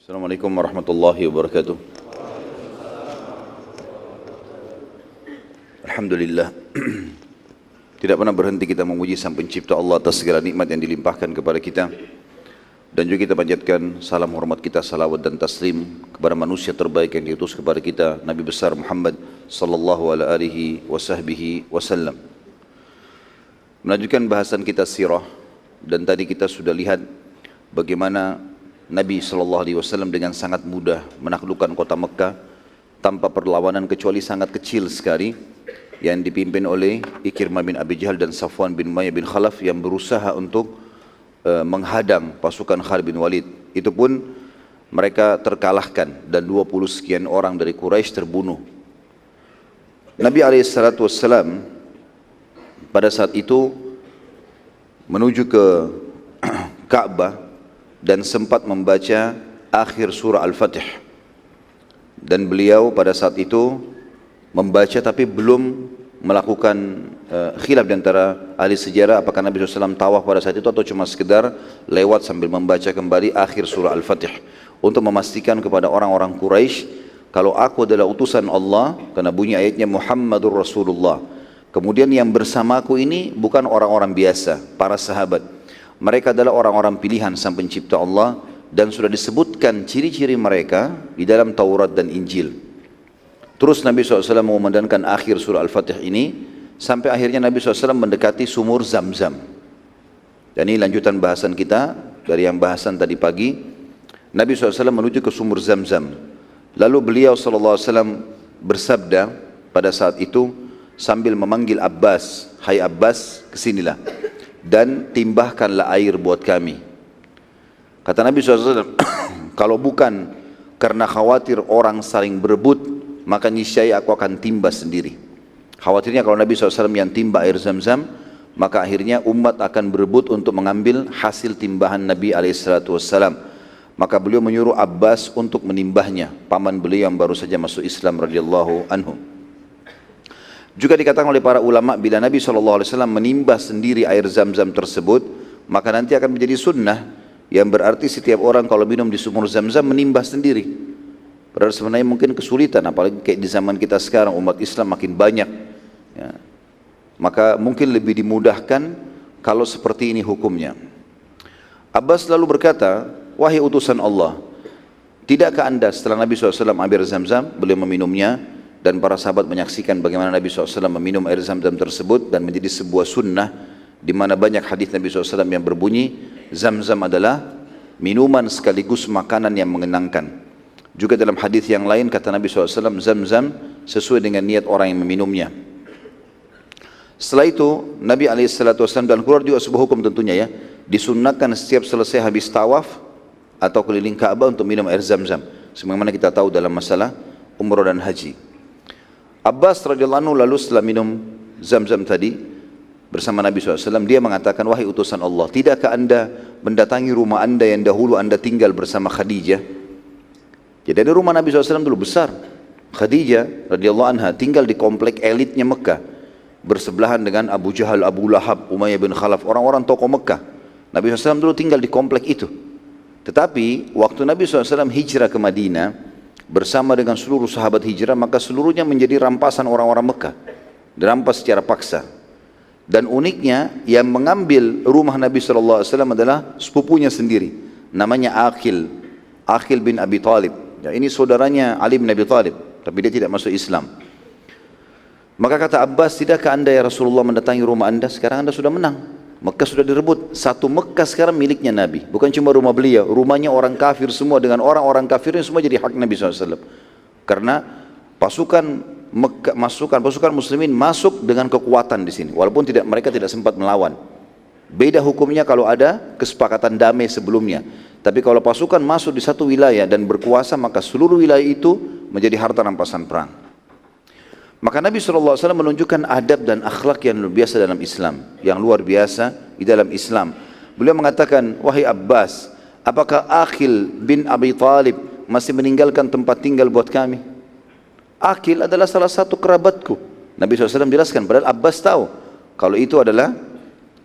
Assalamualaikum warahmatullahi wabarakatuh. Alhamdulillah. Tidak pernah berhenti kita memuji Sang Pencipta Allah atas segala nikmat yang dilimpahkan kepada kita. Dan juga kita panjatkan salam hormat kita, salawat dan taslim kepada manusia terbaik yang diutus kepada kita, Nabi besar Muhammad sallallahu alaihi wasallam. Melanjutkan bahasan kita sirah, dan tadi kita sudah lihat bagaimana Nabi SAW dengan sangat mudah menaklukkan kota Mekah tanpa perlawanan kecuali sangat kecil sekali yang dipimpin oleh Ikrimah bin Abi Jahal dan Safwan bin Umayyah bin Khalaf yang berusaha untuk menghadang pasukan Khalid bin Walid. Itu pun mereka terkalahkan dan 20 sekian orang dari Quraisy terbunuh. Nabi SAW pada saat itu menuju ke Ka'bah dan sempat membaca akhir surah Al-Fatih, dan beliau pada saat itu membaca tapi belum melakukan khilaf di antara ahli sejarah apakah Nabi SAW tawaf pada saat itu atau cuma sekedar lewat sambil membaca kembali akhir surah Al-Fatih untuk memastikan kepada orang-orang Quraisy kalau aku adalah utusan Allah, karena bunyi ayatnya Muhammadur Rasulullah. Kemudian yang bersamaku ini bukan orang-orang biasa, para sahabat. Mereka adalah orang-orang pilihan Sang Pencipta Allah, dan sudah disebutkan ciri-ciri mereka di dalam Taurat dan Injil. Terus Nabi SAW mengumandangkan akhir surah Al-Fatih ini sampai akhirnya Nabi SAW mendekati sumur Zam-Zam. Dan ini lanjutan bahasan kita dari yang bahasan tadi pagi. Nabi SAW menuju ke sumur Zam-Zam. Lalu beliau SAW bersabda pada saat itu sambil memanggil Abbas, "Hai Abbas, kesinilah dan timbahkanlah air buat kami." Kata Nabi SAW, kalau bukan karena khawatir orang saling berebut, maka niscaya aku akan timbah sendiri. Khawatirnya kalau Nabi SAW yang timbah air Zam-Zam, maka akhirnya umat akan berebut untuk mengambil hasil timbahan Nabi SAW. Maka beliau menyuruh Abbas untuk menimbahnya, paman beliau yang baru saja masuk Islam radhiyallahu anhu. Juga dikatakan oleh para ulama, bila Nabi SAW menimbah sendiri air Zam-Zam tersebut, maka nanti akan menjadi sunnah, yang berarti setiap orang kalau minum di sumur Zam-Zam menimbah sendiri. Padahal sebenarnya mungkin kesulitan, apalagi kayak di zaman kita sekarang umat Islam makin banyak. Ya. Maka mungkin lebih dimudahkan kalau seperti ini hukumnya. Abbas lalu berkata, "Wahai utusan Allah, tidakkah anda setelah Nabi SAW ambil Zam-Zam, beliau meminumnya, dan para sahabat menyaksikan bagaimana Nabi SAW meminum air Zam-Zam tersebut, dan menjadi sebuah sunnah di mana banyak hadis Nabi SAW yang berbunyi Zam-Zam adalah minuman sekaligus makanan yang mengenangkan. Juga dalam hadis yang lain kata Nabi SAW, Zam-Zam sesuai dengan niat orang yang meminumnya. Setelah itu Nabi SAW, dan keluar juga sebuah hukum tentunya ya, disunnahkan setiap selesai habis tawaf atau keliling Ka'bah untuk minum air Zam-Zam, sebagaimana kita tahu dalam masalah umrah dan haji. Abbas radhiyallahu anhu lalu setelah minum Zam-Zam tadi bersama Nabi SAW, dia mengatakan, "Wahai utusan Allah, tidakkah anda mendatangi rumah anda yang dahulu anda tinggal bersama Khadijah?" Jadi ada rumah Nabi SAW dulu besar. Khadijah radhiyallahu anha tinggal di komplek elitnya Mekah, bersebelahan dengan Abu Jahal, Abu Lahab, Umayyah bin Khalaf, orang-orang tokoh Mekah. Nabi SAW dulu tinggal di komplek itu. Tetapi waktu Nabi SAW hijrah ke Madinah bersama dengan seluruh sahabat hijrah, maka seluruhnya menjadi rampasan orang-orang Mekah, dirampas secara paksa. Dan uniknya yang mengambil rumah Nabi SAW adalah sepupunya sendiri, namanya Aqil bin Abi Talib. Ya, ini saudaranya Ali bin Abi Talib, tapi dia tidak masuk Islam. Maka kata Abbas, "Tidakkah anda ya Rasulullah mendatangi rumah anda? Sekarang anda sudah menang, Mekah sudah direbut. Satu Mekah sekarang miliknya Nabi, bukan cuma rumah beliau, rumahnya orang kafir semua, dengan orang-orang kafirnya semua jadi hak Nabi SAW. Karena pasukan muslimin masuk dengan kekuatan di sini, walaupun mereka tidak sempat melawan. Beda hukumnya kalau ada kesepakatan damai sebelumnya. Tapi kalau pasukan masuk di satu wilayah dan berkuasa, maka seluruh wilayah itu menjadi harta rampasan perang. Maka Nabi SAW menunjukkan adab dan akhlak yang luar biasa dalam Islam, yang luar biasa di dalam Islam. Beliau mengatakan, "Wahai Abbas, apakah Aqil bin Abi Talib masih meninggalkan tempat tinggal buat kami?" Aqil adalah salah satu kerabatku. Nabi SAW jelaskan, padahal Abbas tahu kalau itu adalah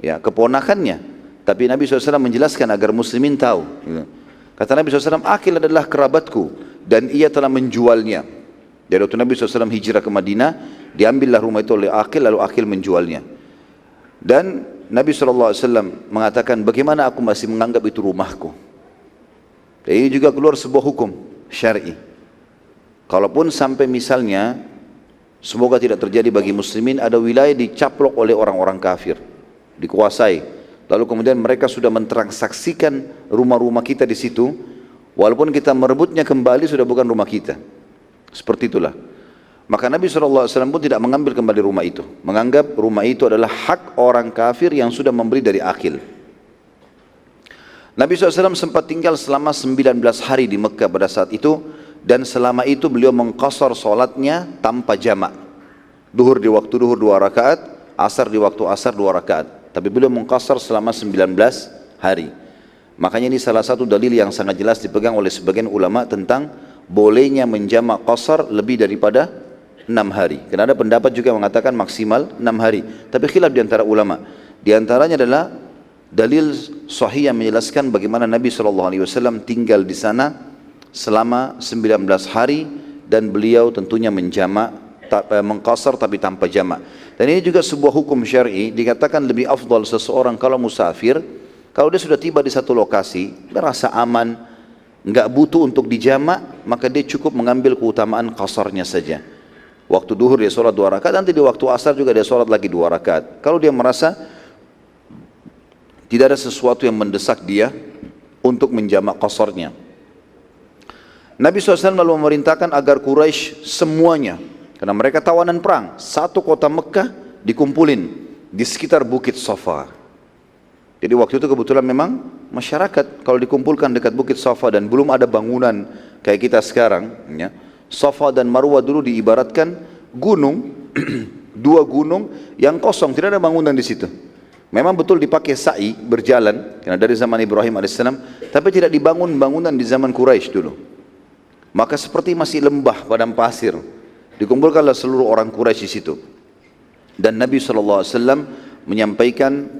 ya keponakannya. Tapi Nabi SAW menjelaskan agar muslimin tahu. Kata Nabi SAW, Aqil adalah kerabatku dan ia telah menjualnya. Jadi waktu Nabi SAW hijrah ke Madinah, diambillah rumah itu oleh Aqil, lalu Aqil menjualnya. Dan Nabi SAW mengatakan, bagaimana aku masih menganggap itu rumahku? Dan ini juga keluar sebuah hukum syar'i. Kalaupun sampai misalnya, semoga tidak terjadi bagi muslimin, ada wilayah dicaplok oleh orang-orang kafir, dikuasai. Lalu kemudian mereka sudah mentransaksikan rumah-rumah kita di situ, walaupun kita merebutnya kembali sudah bukan rumah kita. Seperti itulah. Maka Nabi SAW pun tidak mengambil kembali rumah itu, menganggap rumah itu adalah hak orang kafir yang sudah membeli dari Aqil. Nabi SAW sempat tinggal selama 19 hari di Mekah pada saat itu, dan selama itu beliau mengqasar solatnya tanpa jamak. Duhur di waktu duhur 2 rakaat, asar di waktu asar 2 rakaat. Tapi beliau mengqasar selama 19 hari. Makanya ini salah satu dalil yang sangat jelas dipegang oleh sebagian ulama tentang bolehnya menjamak qasar lebih daripada 6 hari. Karena ada pendapat juga yang mengatakan maksimal 6 hari. Tapi khilaf di antara ulama. Di antaranya adalah dalil sahih yang menjelaskan bagaimana Nabi SAW tinggal di sana selama 19 hari dan beliau tentunya menjamak, mengqasar tapi tanpa jamak. Dan ini juga sebuah hukum syar'i, dikatakan lebih afdal seseorang kalau musafir, kalau dia sudah tiba di satu lokasi, merasa aman, enggak butuh untuk dijamak, maka dia cukup mengambil keutamaan qasarnya saja. Waktu duhur dia sholat 2 rakaat, nanti di waktu asar juga dia sholat lagi 2 rakaat. Kalau dia merasa tidak ada sesuatu yang mendesak dia untuk menjamak qasarnya. Nabi SAW lalu memerintahkan agar Quraisy semuanya, karena mereka tawanan perang, satu kota Mekah dikumpulin di sekitar Bukit Safa. Jadi waktu itu kebetulan memang masyarakat kalau dikumpulkan dekat Bukit Safa dan belum ada bangunan kayak kita sekarang, ya, Safa dan Marwah dulu diibaratkan gunung, dua gunung yang kosong, tidak ada bangunan di situ. Memang betul dipakai sa'i berjalan, karena dari zaman Ibrahim AS, tapi tidak dibangun bangunan di zaman Quraisy dulu. Maka seperti masih lembah padang pasir, dikumpulkanlah seluruh orang Quraisy di situ. Dan Nabi SAW menyampaikan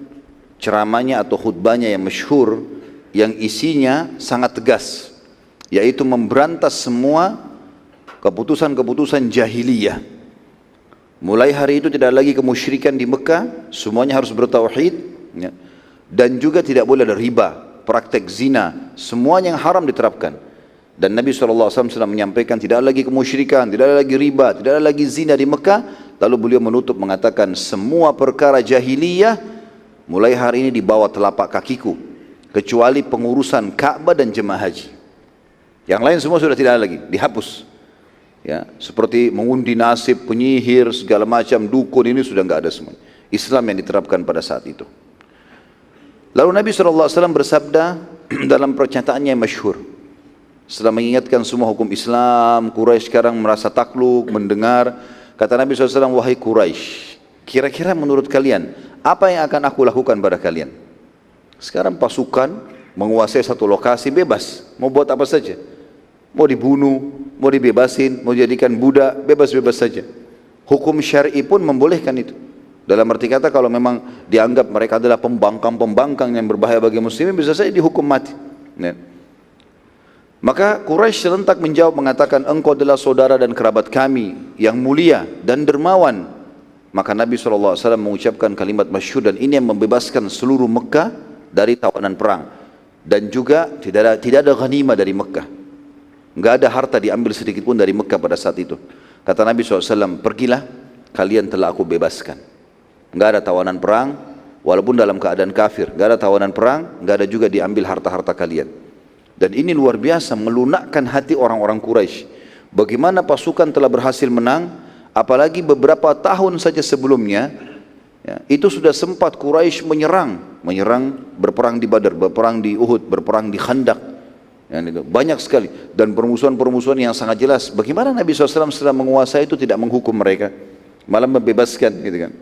ceramahnya atau khutbahnya yang masyhur, yang isinya sangat tegas, yaitu memberantas semua keputusan-keputusan jahiliyah. Mulai hari itu tidak lagi kemusyrikan di Mekah, semuanya harus bertauhid, ya. Dan juga tidak boleh ada riba, praktek zina, semuanya yang haram diterapkan. Dan Nabi SAW sudah menyampaikan tidak ada lagi kemusyrikan, tidak ada lagi riba, tidak ada lagi zina di Mekah. Lalu beliau menutup mengatakan semua perkara jahiliyah mulai hari ini di bawah telapak kakiku, kecuali pengurusan Ka'bah dan jemaah haji. Yang lain semua sudah tidak ada lagi, dihapus. Ya, seperti mengundi nasib, penyihir, segala macam, dukun, ini sudah enggak ada semua. Islam yang diterapkan pada saat itu. Lalu Nabi SAW bersabda dalam pernyataannya yang masyhur, setelah mengingatkan semua hukum Islam, Quraisy sekarang merasa takluk, mendengar, kata Nabi SAW, wahai Quraisy, kira-kira menurut kalian, apa yang akan aku lakukan pada kalian? Sekarang pasukan menguasai satu lokasi bebas, mau buat apa saja. Mau dibunuh, mau dibebasin, mau dijadikan budak, bebas-bebas saja. Hukum syar'i pun membolehkan itu. Dalam arti kata kalau memang dianggap mereka adalah pembangkang-pembangkang yang berbahaya bagi muslimin, bisa saja dihukum mati. Ya. Maka Quraisy serentak menjawab mengatakan, engkau adalah saudara dan kerabat kami yang mulia dan dermawan. Maka Nabi SAW mengucapkan kalimat masyhur, dan ini yang membebaskan seluruh Mekah dari tawanan perang. Dan juga tidak ada ghanimah dari Mekah. Enggak ada harta diambil sedikit pun dari Mekah pada saat itu. Kata Nabi SAW, pergilah, kalian telah aku bebaskan. Enggak ada tawanan perang, walaupun dalam keadaan kafir. Enggak ada tawanan perang, enggak ada juga diambil harta-harta kalian. Dan ini luar biasa, melunakkan hati orang-orang Quraisy. Bagaimana pasukan telah berhasil menang, apalagi beberapa tahun saja sebelumnya, ya, itu sudah sempat Quraisy menyerang, berperang di Badar, berperang di Uhud, berperang di Khandaq. Banyak sekali, dan permusuhan-permusuhan yang sangat jelas. Bagaimana Nabi SAW setelah menguasai itu tidak menghukum mereka, malah membebaskan, gitu kan.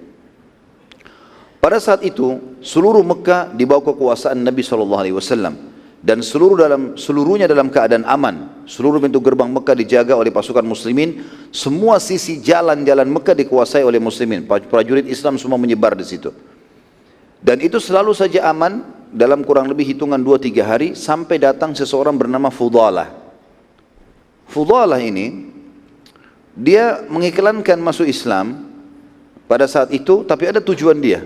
Pada saat itu seluruh Mekah di bawah kekuasaan Nabi SAW, dan seluruhnya dalam keadaan aman. Seluruh pintu gerbang Mekah dijaga oleh pasukan muslimin, semua sisi jalan-jalan Mekah dikuasai oleh muslimin. Prajurit Islam semua menyebar di situ. Dan itu selalu saja aman dalam kurang lebih hitungan 2-3 hari sampai datang seseorang bernama Fudalah. Fudalah ini dia mengiklankan masuk Islam pada saat itu, tapi ada tujuan dia.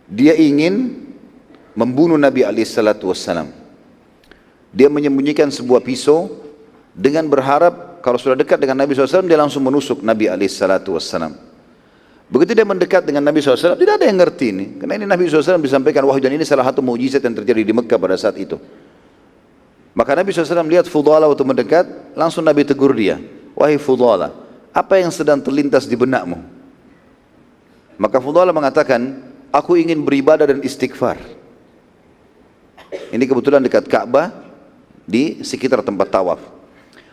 Dia ingin membunuh Nabi SAW. Dia menyembunyikan sebuah pisau dengan berharap kalau sudah dekat dengan Nabi SAW dia langsung menusuk Nabi SAW. Begitu dia mendekat dengan Nabi SAW, tidak ada yang ngerti ini. Karena ini Nabi SAW disampaikan wahyu dan ini salah satu mukjizat yang terjadi di Mekah pada saat itu. Maka Nabi SAW lihat Fudalah waktu mendekat, langsung Nabi tegur dia. Wahai Fudalah, apa yang sedang terlintas di benakmu? Maka Fudalah mengatakan, aku ingin beribadah dan istighfar. Ini kebetulan dekat Ka'bah, di sekitar tempat tawaf.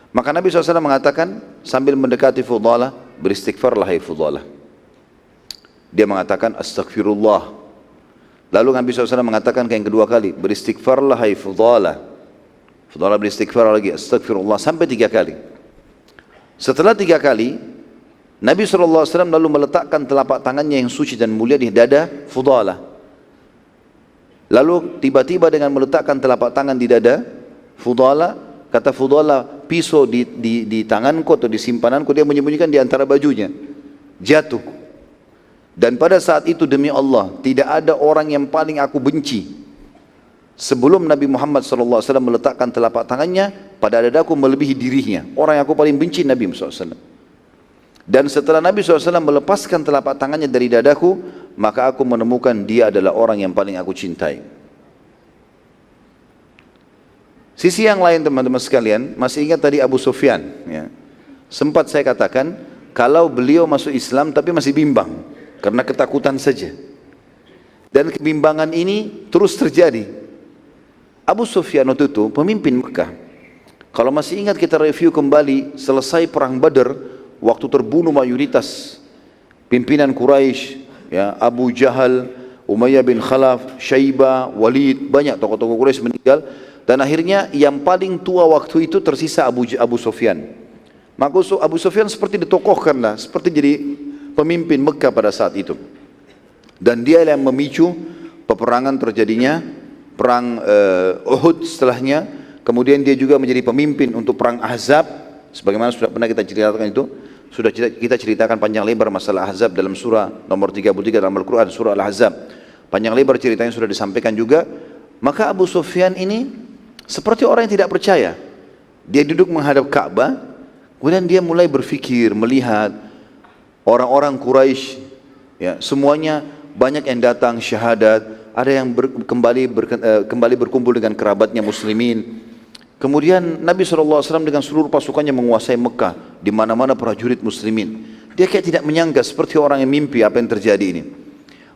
Maka Nabi SAW mengatakan, sambil mendekati Fudalah, beristighfarlah hai Fudalah. Dia mengatakan astagfirullah. Lalu Nabi SAW mengatakan yang kedua kali, beristighfarlah hai Fudalah. Fudalah beristighfar lagi, astagfirullah, sampai 3 kali. Setelah 3 kali, Nabi SAW lalu meletakkan telapak tangannya yang suci dan mulia di dada Fudalah. Lalu tiba-tiba dengan meletakkan telapak tangan di dada Fudalah, kata Fudalah, pisau di tanganku atau di simpananku, dia menyembunyikan di antara bajunya, jatuh. Dan pada saat itu demi Allah, tidak ada orang yang paling aku benci sebelum Nabi Muhammad SAW meletakkan telapak tangannya pada dadaku melebihi dirinya. Orang yang aku paling benci Nabi SAW. Dan setelah Nabi SAW melepaskan telapak tangannya dari dadaku, maka aku menemukan dia adalah orang yang paling aku cintai. Sisi yang lain teman-teman sekalian, masih ingat tadi Abu Sufyan, ya. Sempat saya katakan, kalau beliau masuk Islam tapi masih bimbang, karena ketakutan saja. Dan kebimbangan ini terus terjadi. Abu Sufyan waktu itu pemimpin Mekah. Kalau masih ingat kita review kembali, selesai perang Badar, waktu terbunuh mayoritas pimpinan Quraisy, ya, Abu Jahal, Umayyah bin Khalaf, Syaibah, Walid, banyak tokoh-tokoh Quraisy meninggal. Dan akhirnya yang paling tua waktu itu tersisa Abu Sufyan. Maka Abu Sufyan seperti ditokohkan lah, seperti jadi pemimpin Mekah pada saat itu. Dan dia yang memicu peperangan terjadinya perang Uhud setelahnya. Kemudian dia juga menjadi pemimpin untuk perang Ahzab, sebagaimana sudah pernah kita ceritakan itu. Sudah kita ceritakan panjang lebar masalah Ahzab dalam surah nomor 33 dalam Al-Quran, surah Al-Ahzab. Panjang lebar ceritanya sudah disampaikan juga. Maka Abu Sufyan ini seperti orang yang tidak percaya. Dia duduk menghadap Ka'bah, kemudian dia mulai berfikir, melihat orang-orang Quraisy, ya, semuanya banyak yang datang syahadat, ada yang kembali berkumpul dengan kerabatnya muslimin. Kemudian Nabi SAW dengan seluruh pasukannya menguasai Mekah, di mana-mana prajurit muslimin. Dia kayak tidak menyangka, seperti orang yang mimpi apa yang terjadi ini.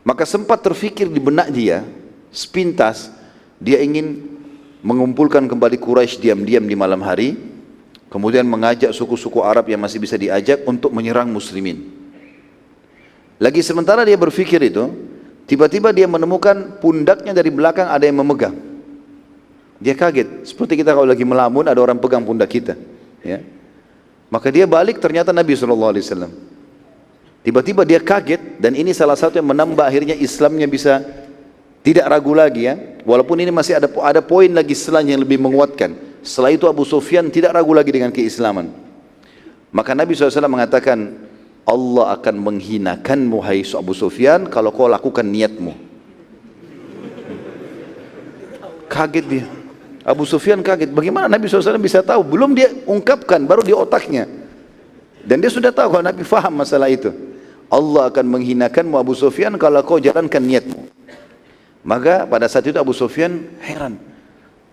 Maka sempat terfikir di benak dia, sepintas, dia ingin mengumpulkan kembali Quraisy diam-diam di malam hari, kemudian mengajak suku-suku Arab yang masih bisa diajak untuk menyerang muslimin. Lagi sementara dia berfikir itu, tiba-tiba dia menemukan pundaknya dari belakang ada yang memegang. Dia kaget, seperti kita kalau lagi melamun ada orang pegang pundak kita, ya. Maka dia balik, ternyata Nabi SAW. Tiba-tiba dia kaget, dan ini salah satu yang menambah akhirnya Islamnya bisa tidak ragu lagi, ya. Walaupun ini masih ada poin lagi setelahnya yang lebih menguatkan. Setelah itu Abu Sufyan tidak ragu lagi dengan keislaman. Maka Nabi SAW mengatakan, Allah akan menghinakanmu hai Abu Sufyan kalau kau lakukan niatmu. Kaget dia. Abu Sufyan kaget. Bagaimana Nabi SAW bisa tahu? Belum dia ungkapkan, baru di otaknya. Dan dia sudah tahu kalau Nabi faham masalah itu. Allah akan menghinakanmu Abu Sufyan kalau kau jalankan niatmu. Maka pada saat itu Abu Sufyan heran,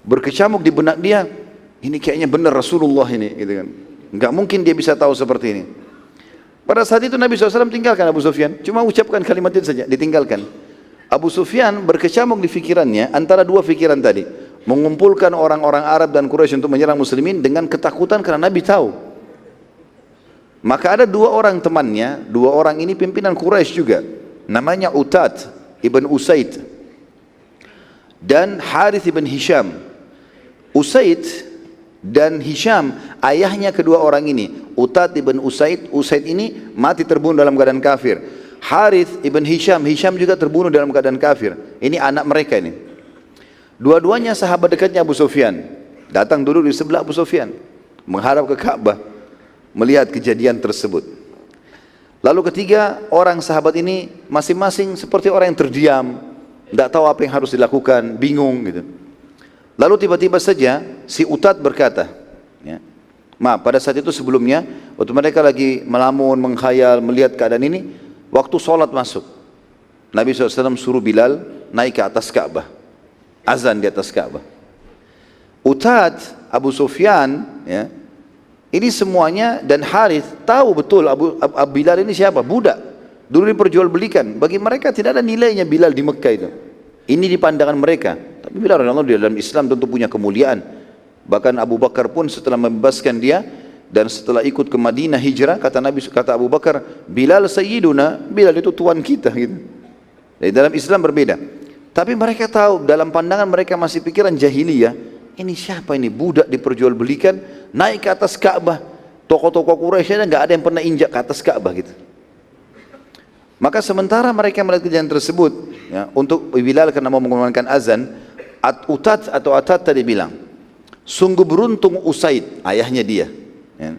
berkecamuk di benak dia, ini kayaknya benar Rasulullah ini, gitu kan. Enggak mungkin dia bisa tahu seperti ini. Pada saat itu Nabi SAW tinggalkan Abu Sufyan, cuma ucapkan kalimat itu saja, ditinggalkan. Abu Sufyan berkecamuk di pikirannya antara dua pikiran tadi, mengumpulkan orang-orang Arab dan Quraisy untuk menyerang muslimin dengan ketakutan karena Nabi tahu. Maka ada 2 orang temannya, 2 orang ini pimpinan Quraisy juga, namanya Utad ibn Usaid dan Harith ibn Hisham. Usaid dan Hisham, ayahnya kedua orang ini. Utad ibn Usaid ini mati terbunuh dalam keadaan kafir. Harith ibn Hisham juga terbunuh dalam keadaan kafir. Ini anak mereka ini. Dua-duanya sahabat dekatnya Abu Sufyan. Datang duduk di sebelah Abu Sufyan, menghadap ke Ka'bah, melihat kejadian tersebut. Lalu ketiga orang sahabat ini masing-masing seperti orang yang terdiam, tidak tahu apa yang harus dilakukan, bingung gitu. Lalu tiba-tiba saja si Utad berkata, ya, maaf, pada saat itu sebelumnya, waktu mereka lagi melamun, menghayal, melihat keadaan ini, waktu sholat masuk, Nabi SAW suruh Bilal naik ke atas Ka'bah, azan di atas Ka'bah. Utad, Abu Sufyan, ya, ini semuanya, dan Harith tahu betul Abu Bilal ini siapa, budak, dulu diperjualbelikan. Bagi mereka tidak ada nilainya Bilal di Mekah itu. Ini di pandangan mereka. Tapi Bilal radhiyallahu anhu di dalam Islam tentu punya kemuliaan. Bahkan Abu Bakar pun setelah membebaskan dia dan setelah ikut ke Madinah hijrah, kata Abu Bakar, Bilal sayyiduna, Bilal itu tuan kita gitu. Dari dalam Islam berbeda. Tapi mereka tahu, dalam pandangan mereka masih pikiran jahiliyah, ini siapa ini, budak diperjualbelikan naik ke atas Ka'bah. Tokoh-tokoh Quraisy enggak ada yang pernah injak ke atas Ka'bah gitu. Maka sementara mereka melihat kejadian tersebut, ya, untuk Bilal karena mau mengumandangkan azan, Utad atau Atad tadi bilang, sungguh beruntung Usaid, ayahnya dia, ya,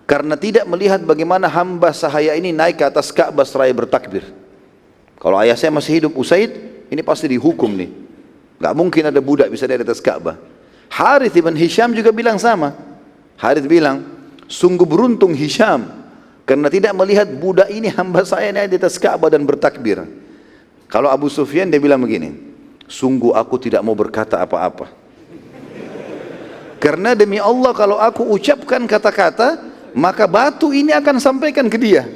karena tidak melihat bagaimana hamba sahaya ini naik ke atas Ka'bah seraya bertakbir. Kalau ayah saya masih hidup, Usaid, ini pasti dihukum nih. Gak mungkin ada budak bisa naik di atas Ka'bah. Harith ibn Hisham juga bilang sama. Harith bilang, sungguh beruntung Hisham, karena tidak melihat budak ini hamba saya naik di atas Ka'bah dan bertakbir. Kalau Abu Sufyan dia bilang begini, sungguh aku tidak mau berkata apa-apa. Karena demi Allah kalau aku ucapkan kata-kata, maka batu ini akan sampaikan ke dia.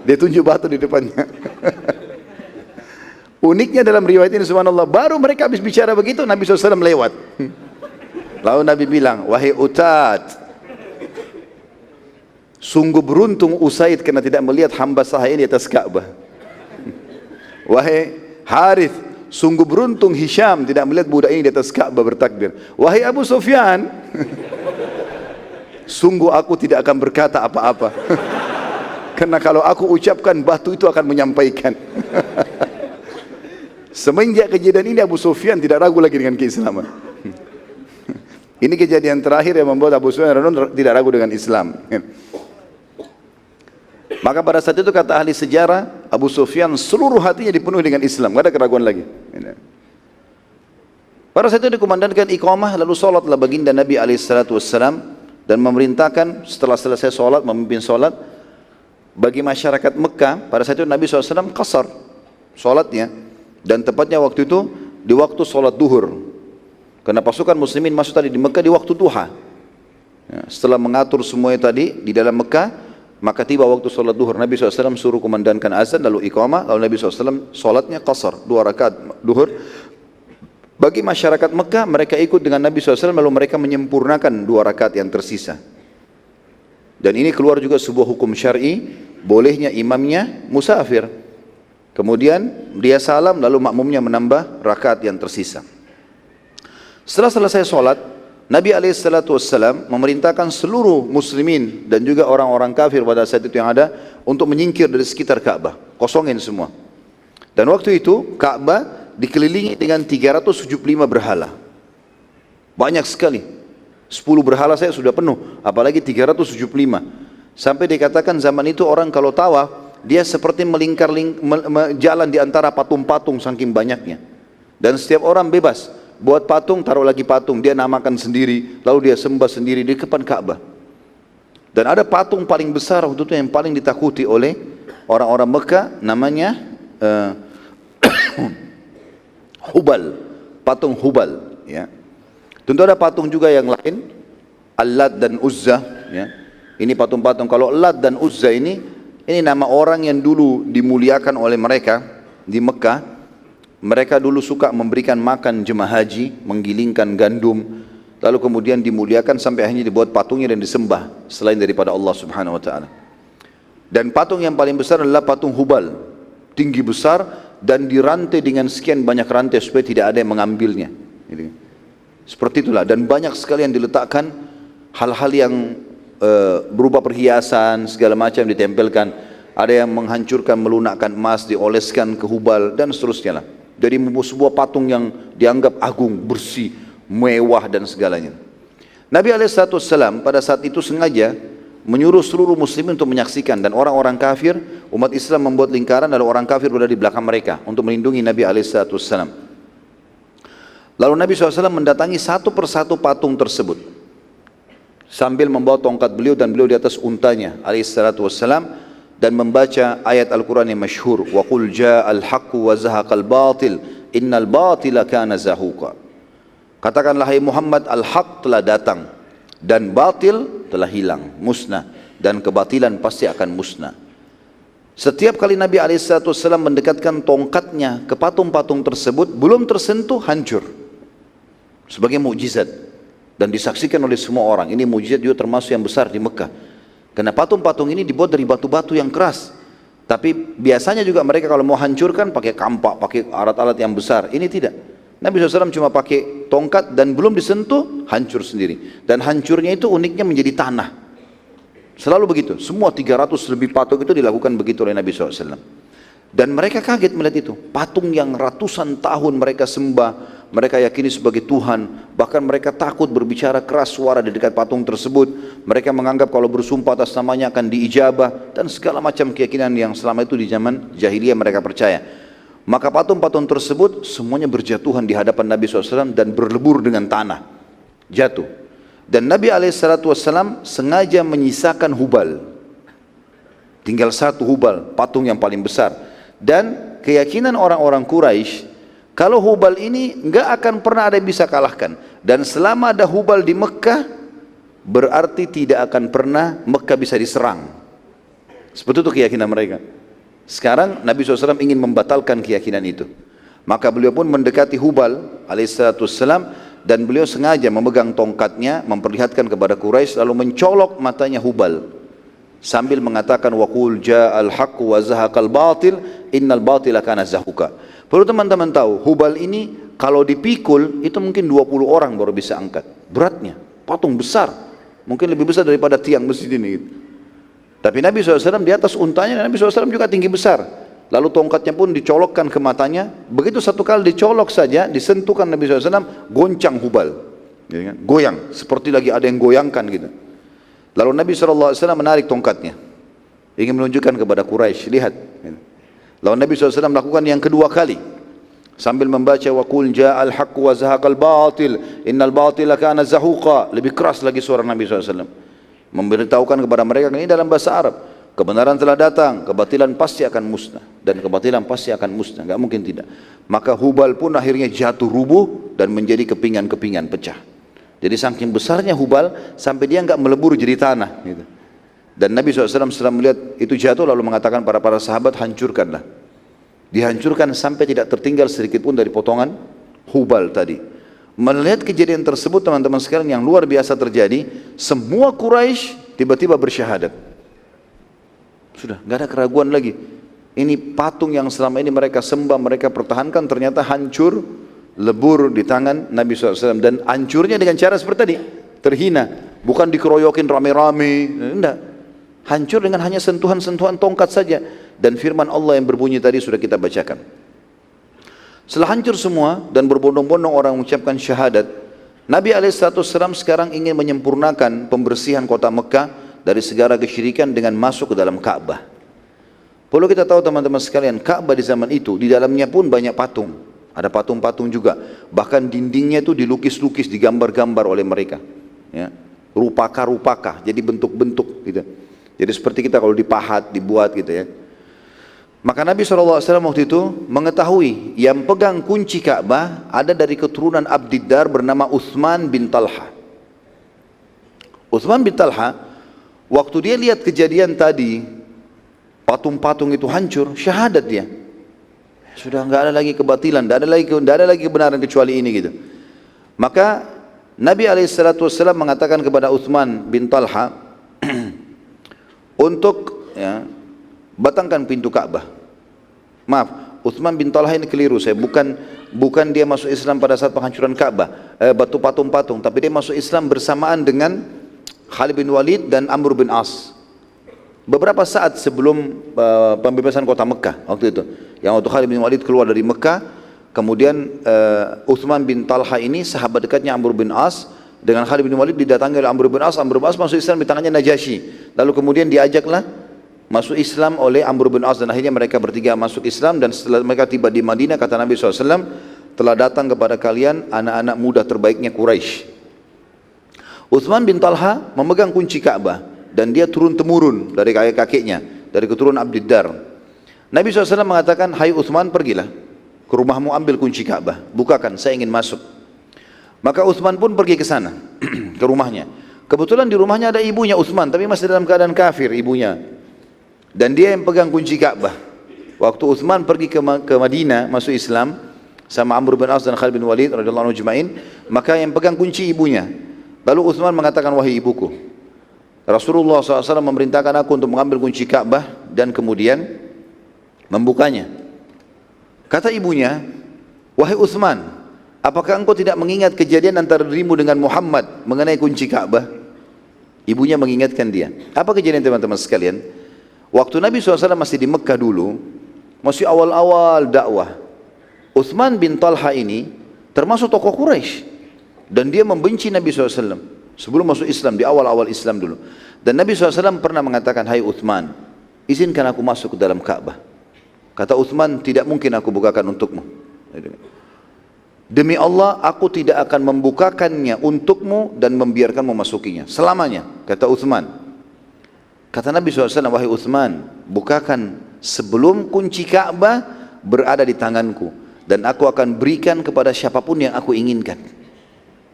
Dia tunjuk batu di depannya. Uniknya dalam riwayat ini subhanallah, baru mereka habis bicara begitu, Nabi SAW lewat. Lalu Nabi bilang, wahai Utad, sungguh beruntung Usaid karena tidak melihat hamba sahaya di atas Ka'bah. Wahai Harith, sungguh beruntung Hisham tidak melihat budak ini di atas Ka'bah bertakbir. Wahai Abu Sufyan, sungguh aku tidak akan berkata apa-apa. Karena kalau aku ucapkan, batu itu akan menyampaikan. Semenjak kejadian ini Abu Sufyan tidak ragu lagi dengan keislaman. Ini kejadian terakhir yang membuat Abu Sufyan tidak ragu dengan Islam. Maka pada saat itu kata ahli sejarah, Abu Sufyan seluruh hatinya dipenuhi dengan Islam, tidak ada keraguan lagi. Pada saat itu dikumandangkan iqamah, lalu sholatlah baginda Nabi SAW dan memerintahkan setelah selesai sholat, memimpin sholat bagi masyarakat Mekah. Pada saat itu Nabi SAW qasar sholatnya, dan tepatnya waktu itu di waktu sholat duhur, karena pasukan muslimin masuk tadi di Mekah di waktu duha. Ya, setelah mengatur semuanya tadi di dalam Mekah, maka tiba waktu sholat duhur, Nabi SAW suruh kumandangkan azan, lalu iqamah, lalu Nabi SAW sholatnya qasar, 2 rakaat duhur. Bagi masyarakat Mekah, mereka ikut dengan Nabi SAW, lalu mereka menyempurnakan 2 rakaat yang tersisa. Dan ini keluar juga sebuah hukum syar'i, bolehnya imamnya musafir. Kemudian dia salam, lalu makmumnya menambah rakaat yang tersisa. Setelah selesai sholat, Nabi SAW memerintahkan seluruh muslimin dan juga orang-orang kafir pada saat itu yang ada untuk menyingkir dari sekitar Ka'bah, kosongin semua. Dan waktu itu Ka'bah dikelilingi dengan 375 berhala. Banyak sekali. 10 berhala saya sudah penuh, apalagi 375. Sampai dikatakan zaman itu orang kalau tawaf, dia seperti melingkar jalan di antara patung-patung saking banyaknya. Dan setiap orang bebas buat patung, taruh lagi patung, dia namakan sendiri, lalu dia sembah sendiri di depan Ka'bah. Dan ada patung paling besar waktu itu yang paling ditakuti oleh orang-orang Mekah, namanya Hubal, patung Hubal, ya. Tentu ada patung juga yang lain, Al-Lat dan Uzza, ya. Ini patung-patung. Kalau Lat dan Uzza ini nama orang yang dulu dimuliakan oleh mereka di Mekah. Mereka dulu suka memberikan makan jemaah haji, menggilingkan gandum, lalu kemudian dimuliakan sampai akhirnya dibuat patungnya dan disembah selain daripada Allah Subhanahu wa taala. Dan patung yang paling besar adalah patung Hubal, tinggi besar dan dirantai dengan sekian banyak rantai supaya tidak ada yang mengambilnya. Seperti itulah, dan banyak sekali yang diletakkan hal-hal yang berupa perhiasan segala macam ditempelkan. Ada yang menghancurkan, melunakkan emas, dioleskan ke Hubal dan seterusnya lah. dari sebuah patung yang dianggap agung, bersih, mewah dan segalanya. Nabi SAW pada saat itu sengaja menyuruh seluruh muslimin untuk menyaksikan, dan orang-orang kafir, umat Islam membuat lingkaran lalu orang kafir berada di belakang mereka untuk melindungi Nabi SAW. Lalu Nabi SAW mendatangi satu persatu patung tersebut sambil membawa tongkat beliau dan beliau di atas untanya SAW, dan membaca ayat Al-Quran yang masyhur, wa qul ja'al haqqu wa zahaqal batil innal batila kana zahuqa. Katakanlah hai Muhammad, al-haq telah datang dan batil telah hilang, musnah, dan kebatilan pasti akan musnah. Setiap kali Nabi SAW mendekatkan tongkatnya ke patung-patung tersebut, belum tersentuh hancur sebagai mukjizat, dan disaksikan oleh semua orang. Ini mukjizat juga termasuk yang besar di Mekah. Karena patung-patung ini dibuat dari batu-batu yang keras. Tapi biasanya juga mereka kalau mau hancurkan pakai kampak, pakai alat-alat yang besar. Ini tidak. Nabi SAW cuma pakai tongkat dan belum disentuh, hancur sendiri. Dan hancurnya itu uniknya menjadi tanah. Selalu begitu. Semua 300 lebih patung itu dilakukan begitu oleh Nabi SAW. Dan mereka kaget melihat itu. Patung yang ratusan tahun mereka sembah, mereka yakini sebagai Tuhan. Bahkan mereka takut berbicara keras suara di dekat patung tersebut. Mereka menganggap kalau bersumpah atas namanya akan diijabah. Dan segala macam keyakinan yang selama itu di zaman jahiliyah mereka percaya. Maka patung-patung tersebut semuanya berjatuhan di hadapan Nabi SAW dan berlebur dengan tanah. Jatuh. Dan Nabi SAW sengaja menyisakan Hubal. Tinggal satu Hubal, patung yang paling besar. Dan keyakinan orang-orang Quraisy, kalau Hubal ini enggak akan pernah ada yang bisa kalahkan. Dan selama ada Hubal di Mekah, berarti tidak akan pernah Mekah bisa diserang. Seperti itu keyakinan mereka. Sekarang Nabi SAW ingin membatalkan keyakinan itu. Maka beliau pun mendekati Hubal alaihissalam, dan beliau sengaja memegang tongkatnya, memperlihatkan kepada Quraisy, lalu mencolok matanya Hubal sambil mengatakan wa qul ja'al haqqu wa zahaqal batil innal batila kana zahuqa. Perlu teman-teman tahu, Hubal ini kalau dipikul itu mungkin 20 orang baru bisa angkat. Beratnya, patung besar. Mungkin lebih besar daripada tiang masjid ini. Tapi Nabi SAW di atas untanya, dan Nabi SAW juga tinggi besar. Lalu tongkatnya pun dicolokkan ke matanya. Begitu satu kali dicolok saja, disentuhkan Nabi SAW, goncang Hubal. Goyang, seperti lagi ada yang goyangkan gitu. Lalu Nabi SAW menarik tongkatnya, ingin menunjukkan kepada Quraisy, lihat. Lalu Nabi SAW melakukan yang kedua kali, sambil membaca wa qul ja'al haqqu wa zahaqal batil innal batila kana zahuqa. Lebih keras lagi suara Nabi SAW, memberitahukan kepada mereka ini dalam bahasa Arab, kebenaran telah datang, kebatilan pasti akan musnah, dan kebatilan pasti akan musnah, enggak mungkin tidak. Maka Hubal pun akhirnya jatuh rubuh dan menjadi kepingan-kepingan pecah. Jadi saking besarnya Hubal sampai dia enggak melebur jadi tanah gitu. Dan Nabi SAW setelah melihat itu jatuh lalu mengatakan para sahabat, hancurkanlah. Dihancurkan sampai tidak tertinggal sedikit pun dari potongan Hubal tadi. Melihat kejadian tersebut teman-teman sekalian yang luar biasa terjadi, semua Quraisy tiba-tiba bersyahadat. Sudah enggak ada keraguan lagi. Ini patung yang selama ini mereka sembah, mereka pertahankan, ternyata hancur, lebur di tangan Nabi SAW. Dan hancurnya dengan cara seperti tadi, terhina, bukan dikeroyokin rame-rame, enggak, hancur dengan hanya sentuhan-sentuhan tongkat saja. Dan firman Allah yang berbunyi tadi sudah kita bacakan. Setelah hancur semua dan berbondong-bondong orang mengucapkan syahadat, Nabi SAW sekarang ingin menyempurnakan pembersihan kota Mekah dari segala kesyirikan dengan masuk ke dalam Ka'bah. Perlu kita tahu teman-teman sekalian, Ka'bah di zaman itu di dalamnya pun banyak patung. Ada patung-patung juga, bahkan dindingnya itu dilukis-lukis, digambar-gambar oleh mereka, ya, rupaka-rupaka, jadi bentuk-bentuk gitu. Jadi seperti kita kalau dipahat, dibuat gitu ya. Maka Nabi SAW waktu itu mengetahui yang pegang kunci Ka'bah ada dari keturunan Abdiddar bernama Uthman bin Talha. Uthman bin Talha, waktu dia lihat kejadian tadi, patung-patung itu hancur, syahadat dia. Sudah enggak ada lagi kebatilan, enggak ada lagi kebenaran kecuali ini gitu. Maka Nabi SAW mengatakan kepada Uthman bin Talha untuk ya, batangkan pintu Ka'bah. Maaf, Uthman bin Talha ini keliru, saya bukan dia masuk Islam pada saat penghancuran Ka'bah, batu patung-patung, tapi dia masuk Islam bersamaan dengan Khalid bin Walid dan Amr bin As. Beberapa saat sebelum pembebasan kota Mekah waktu itu, yang waktu Khalid bin Walid keluar dari Mekah, Kemudian Uthman bin Talha ini sahabat dekatnya Amr bin As dengan Khalid bin Walid didatangi oleh Amr bin As. Amr bin As masuk Islam di tangannya Najasyi. Lalu kemudian diajaklah masuk Islam oleh Amr bin As dan akhirnya mereka bertiga masuk Islam. Dan setelah mereka tiba di Madinah, kata Nabi SAW, telah datang kepada kalian anak-anak muda terbaiknya Quraisy. Uthman bin Talha memegang kunci Ka'bah dan dia turun-temurun dari kakek-kakeknya, dari keturunan Abdiddar. Nabi SAW mengatakan, hai Uthman, pergilah ke rumahmu, ambil kunci Ka'bah, bukakan, saya ingin masuk. Maka Uthman pun pergi ke sana, ke rumahnya. Kebetulan di rumahnya ada ibunya Uthman, tapi masih dalam keadaan kafir ibunya. Dan dia yang pegang kunci Ka'bah. Waktu Uthman pergi ke Madinah, masuk Islam, sama Amr bin As dan Khalid bin Walid radhiyallahu anhu ajma'in, maka yang pegang kunci ibunya. Lalu Uthman mengatakan, wahai ibuku, Rasulullah SAW memerintahkan aku untuk mengambil kunci Ka'bah dan kemudian membukanya. Kata ibunya, wahai Uthman, apakah engkau tidak mengingat kejadian antara dirimu dengan Muhammad mengenai kunci Ka'bah? Ibunya mengingatkan dia. Apa kejadian teman-teman sekalian? Waktu Nabi SAW masih di Mekah dulu, masih awal-awal dakwah, Uthman bin Talha ini termasuk tokoh Quraisy. Dan dia membenci Nabi SAW sebelum masuk Islam, di awal-awal Islam dulu. Dan Nabi SAW pernah mengatakan, hai Uthman, izinkan aku masuk ke dalam Ka'bah. Kata Uthman, tidak mungkin aku bukakan untukmu. Demi Allah, aku tidak akan membukakannya untukmu dan membiarkanmu masukinya selamanya, kata Uthman. Kata Nabi SAW, wahai Uthman, bukakan sebelum kunci Ka'bah berada di tanganku, dan aku akan berikan kepada siapapun yang aku inginkan.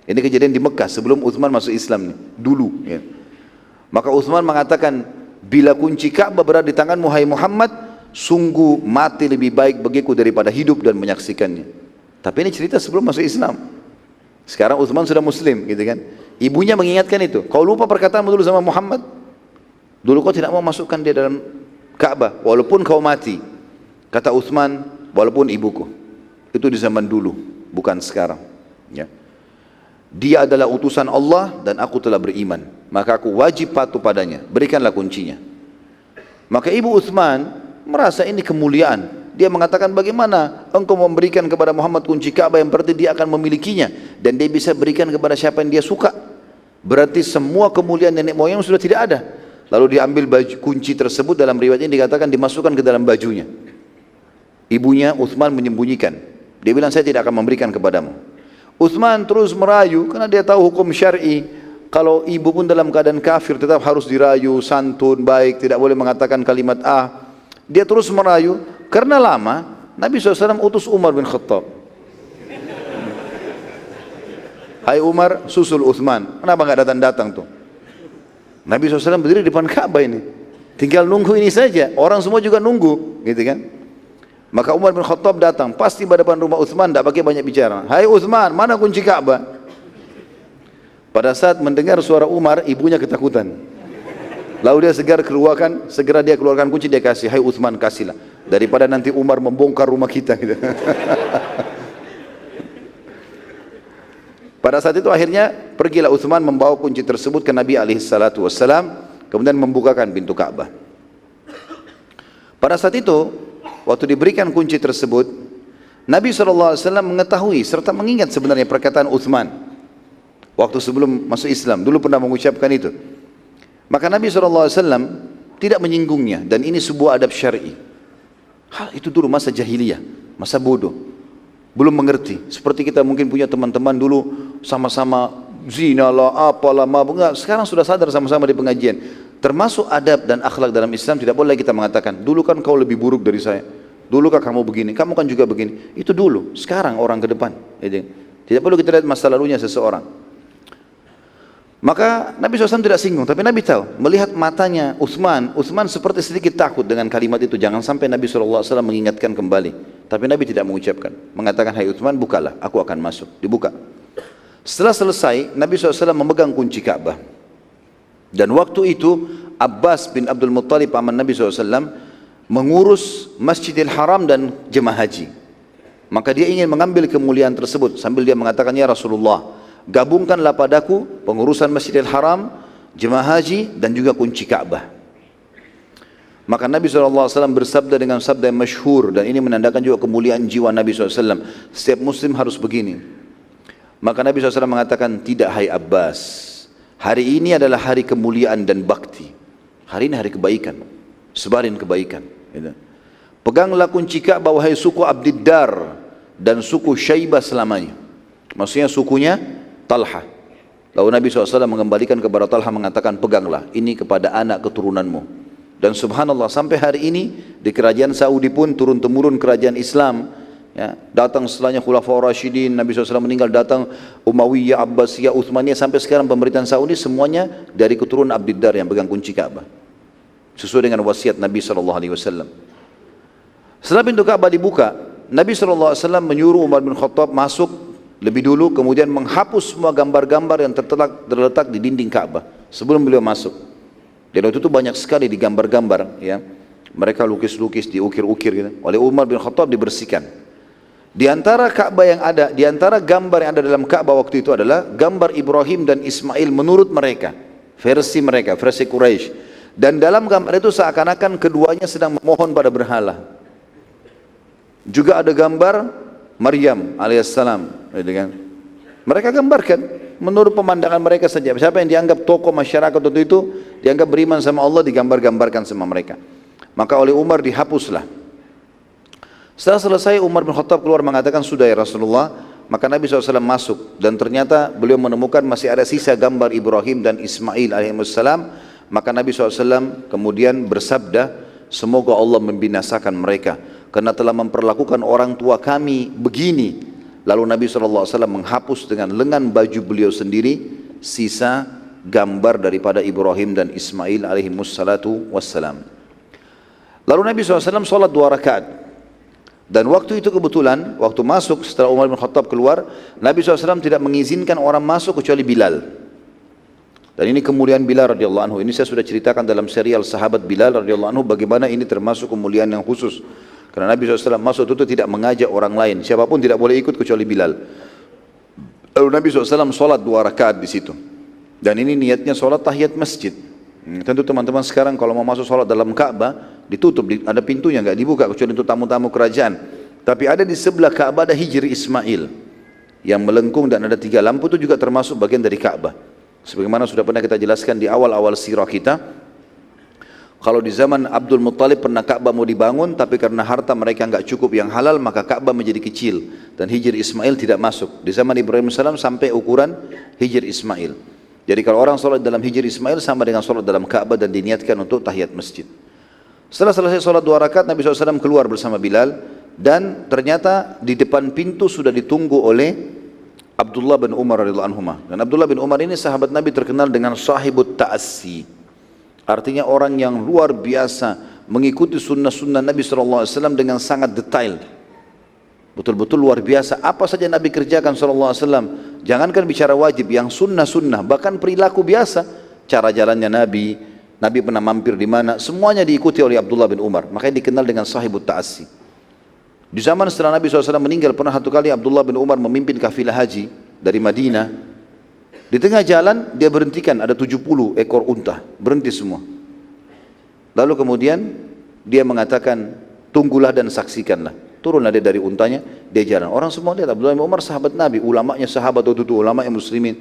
Ini kejadian di Mekah sebelum Uthman masuk Islam nih, dulu. Ya. Maka Uthman mengatakan, bila kunci Ka'bah berada di tanganmu, hai Muhammad, sungguh mati lebih baik bagiku daripada hidup dan menyaksikannya. Tapi ini cerita sebelum masuk Islam. Sekarang Uthman sudah Muslim, gitu kan? Ibunya mengingatkan itu. Kau lupa perkataanmu dulu sama Muhammad? Dulu kau tidak mau masukkan dia dalam Ka'bah, walaupun kau mati. Kata Uthman, walaupun ibuku. Itu di zaman dulu, bukan sekarang. Ya. Dia adalah utusan Allah dan aku telah beriman, maka aku wajib patuh padanya, berikanlah kuncinya. Maka ibu Uthman merasa ini kemuliaan. Dia mengatakan, bagaimana engkau memberikan kepada Muhammad kunci Ka'bah yang berarti dia akan memilikinya dan dia bisa berikan kepada siapa yang dia suka. Berarti semua kemuliaan nenek moyang sudah tidak ada. Lalu diambil baju, kunci tersebut dalam riwayat ini dikatakan dimasukkan ke dalam bajunya. Ibunya Uthman menyembunyikan. Dia bilang, saya tidak akan memberikan kepadamu. Uthman terus merayu karena dia tahu hukum syar'i. Kalau ibu pun dalam keadaan kafir tetap harus dirayu, santun, baik, tidak boleh mengatakan kalimat Dia terus merayu. Karena lama Nabi SAW utus Umar bin Khattab. Hai Umar, susul Uthman. Kenapa nggak datang-datang tuh? Nabi SAW berdiri di depan Ka'bah ini. Tinggal nunggu ini saja. Orang semua juga nunggu, gitu kan? Maka Umar bin Khattab datang, pasti pada depan rumah Uthman, tidak pakai banyak bicara. Hai Uthman, mana kunci Ka'bah? Pada saat mendengar suara Umar, ibunya ketakutan. Lalu dia segera dia keluarkan kunci, dia kasih. Hai Uthman, kasihlah. Daripada nanti Umar membongkar rumah kita. Gitu. Pada saat itu akhirnya pergilah Uthman membawa kunci tersebut ke Nabi SAW, kemudian membukakan pintu Ka'bah. Pada saat itu, waktu diberikan kunci tersebut, Nabi SAW mengetahui serta mengingat sebenarnya perkataan Uthman waktu sebelum masuk Islam, dulu pernah mengucapkan itu. Maka Nabi SAW tidak menyinggungnya, dan ini sebuah adab syar'i. Hal itu dulu masa jahiliyah, masa bodoh, belum mengerti. Seperti kita mungkin punya teman-teman dulu sama-sama zina lah, apalah, mabuk. Sekarang sudah sadar sama-sama di pengajian. Termasuk adab dan akhlak dalam Islam, tidak boleh kita mengatakan, dulu kan kau lebih buruk dari saya, dulu kan kamu begini, kamu kan juga begini. Itu dulu, sekarang orang ke depan. Tidak perlu kita lihat masa lalunya seseorang. Maka Nabi SAW tidak singgung, tapi Nabi tahu, melihat matanya Uthman seperti sedikit takut dengan kalimat itu. Jangan sampai Nabi SAW mengingatkan kembali. Tapi Nabi tidak mengucapkan, mengatakan, hai Uthman, bukalah, aku akan masuk. Dibuka. Setelah selesai, Nabi SAW memegang kunci Ka'bah. Dan waktu itu Abbas bin Abdul Muttalib paman Nabi SAW mengurus Masjidil Haram dan jemaah haji. Maka dia ingin mengambil kemuliaan tersebut sambil dia mengatakan, ya Rasulullah, gabungkanlah padaku pengurusan Masjidil Haram, jemaah haji dan juga kunci Ka'bah. Maka Nabi SAW bersabda dengan sabda yang masyhur, dan ini menandakan juga kemuliaan jiwa Nabi SAW. Setiap muslim harus begini. Maka Nabi SAW mengatakan, tidak hai Abbas, hari ini adalah hari kemuliaan dan bakti. Hari ini hari kebaikan, sebarin kebaikan. Gitu. Peganglah kunci Ka'bah wahai suku Abdiddar dan suku Syaibah selamanya. Maksudnya sukunya Talha. Lalu Nabi SAW mengembalikan kepada Talha mengatakan, peganglah ini kepada anak keturunanmu. Dan subhanallah sampai hari ini di kerajaan Saudi pun turun-temurun kerajaan Islam, ya, datang setelahnya Khulafaur Rasyidin, Nabi SAW meninggal, datang Umayyah, Abbasiyah, Utsmaniyah, sampai sekarang pemerintahan Saudi semuanya dari keturunan Abdiddar yang pegang kunci Ka'bah sesuai dengan wasiat Nabi SAW. Setelah pintu Ka'bah dibuka, Nabi SAW menyuruh Umar bin Khattab masuk lebih dulu, kemudian menghapus semua gambar-gambar yang terletak di dinding Ka'bah sebelum beliau masuk. Dan waktu itu banyak sekali di gambar-gambar, ya, mereka lukis-lukis, diukir-ukir gitu. Oleh Umar bin Khattab dibersihkan. Di antara Ka'bah yang ada, di antara gambar yang ada dalam Ka'bah waktu itu adalah gambar Ibrahim dan Ismail menurut mereka, versi Quraisy. Dan dalam gambar itu seakan-akan keduanya sedang memohon pada berhala. Juga ada gambar Maryam alaihissalam, gitu kan. Mereka gambarkan menurut pemandangan mereka saja. Siapa yang dianggap tokoh masyarakat waktu itu, dianggap beriman sama Allah, digambar-gambarkan sama mereka. Maka oleh Umar dihapuslah. Setelah selesai, Umar bin Khattab keluar mengatakan, sudah ya Rasulullah. Maka Nabi SAW masuk, dan ternyata beliau menemukan masih ada sisa gambar Ibrahim dan Ismail alaihissalam. Maka Nabi SAW kemudian bersabda, semoga Allah membinasakan mereka karena telah memperlakukan orang tua kami begini. Lalu Nabi SAW menghapus dengan lengan baju beliau sendiri sisa gambar daripada Ibrahim dan Ismail alaihimussalatu wassalam. Lalu Nabi SAW sholat 2 rakaat. Dan waktu itu kebetulan, waktu masuk setelah Umar bin Khattab keluar, Nabi SAW tidak mengizinkan orang masuk kecuali Bilal. Dan ini kemuliaan Bilal radhiyallahu anhu. Ini saya sudah ceritakan dalam serial sahabat Bilal radhiyallahu anhu, bagaimana ini termasuk kemuliaan yang khusus. Karena Nabi SAW masuk itu tidak mengajak orang lain, siapapun tidak boleh ikut kecuali Bilal. Lalu Nabi SAW sholat 2 rakaat di situ. Dan ini niatnya sholat tahiyat masjid. Tentu teman-teman sekarang kalau mau masuk sholat dalam Ka'bah, ditutup, ada pintunya, nggak dibuka kecuali untuk tamu-tamu kerajaan. Tapi ada di sebelah Ka'bah ada Hijr Ismail yang melengkung dan ada 3 lampu, itu juga termasuk bagian dari Ka'bah. Sebagaimana sudah pernah kita jelaskan di awal-awal sirah kita, kalau di zaman Abdul Muttalib pernah Ka'bah mau dibangun, tapi karena harta mereka enggak cukup yang halal, maka Ka'bah menjadi kecil dan Hijr Ismail tidak masuk. Di zaman Ibrahim AS sampai ukuran Hijr Ismail. Jadi kalau orang sholat dalam Hijr Ismail sama dengan sholat dalam Ka'bah dan diniatkan untuk tahiyat masjid. Setelah selesai sholat 2 rakaat, Nabi SAW keluar bersama Bilal, dan ternyata di depan pintu sudah ditunggu oleh Abdullah bin Umar radhiyallahu anhu. Dan Abdullah bin Umar ini sahabat Nabi terkenal dengan sahibut ta'assi. Artinya orang yang luar biasa mengikuti sunnah-sunnah Nabi SAW dengan sangat detail. Betul-betul luar biasa. Apa saja Nabi kerjakan SAW. Jangankan bicara wajib, yang sunnah-sunnah, bahkan perilaku biasa. Cara jalannya Nabi, Nabi pernah mampir di mana, semuanya diikuti oleh Abdullah bin Umar. Makanya dikenal dengan sahibut ta'assi. Di zaman setelah Nabi SAW meninggal, pernah satu kali Abdullah bin Umar memimpin kafilah haji dari Madinah. Di tengah jalan dia berhentikan, ada 70 ekor unta, berhenti semua. Lalu kemudian dia mengatakan, tunggulah dan saksikanlah. Turunlah dia dari untanya, dia jalan. Orang semua lihat, Abdullah bin Umar sahabat Nabi, ulamanya sahabat waktu itu, ulamanya muslimin.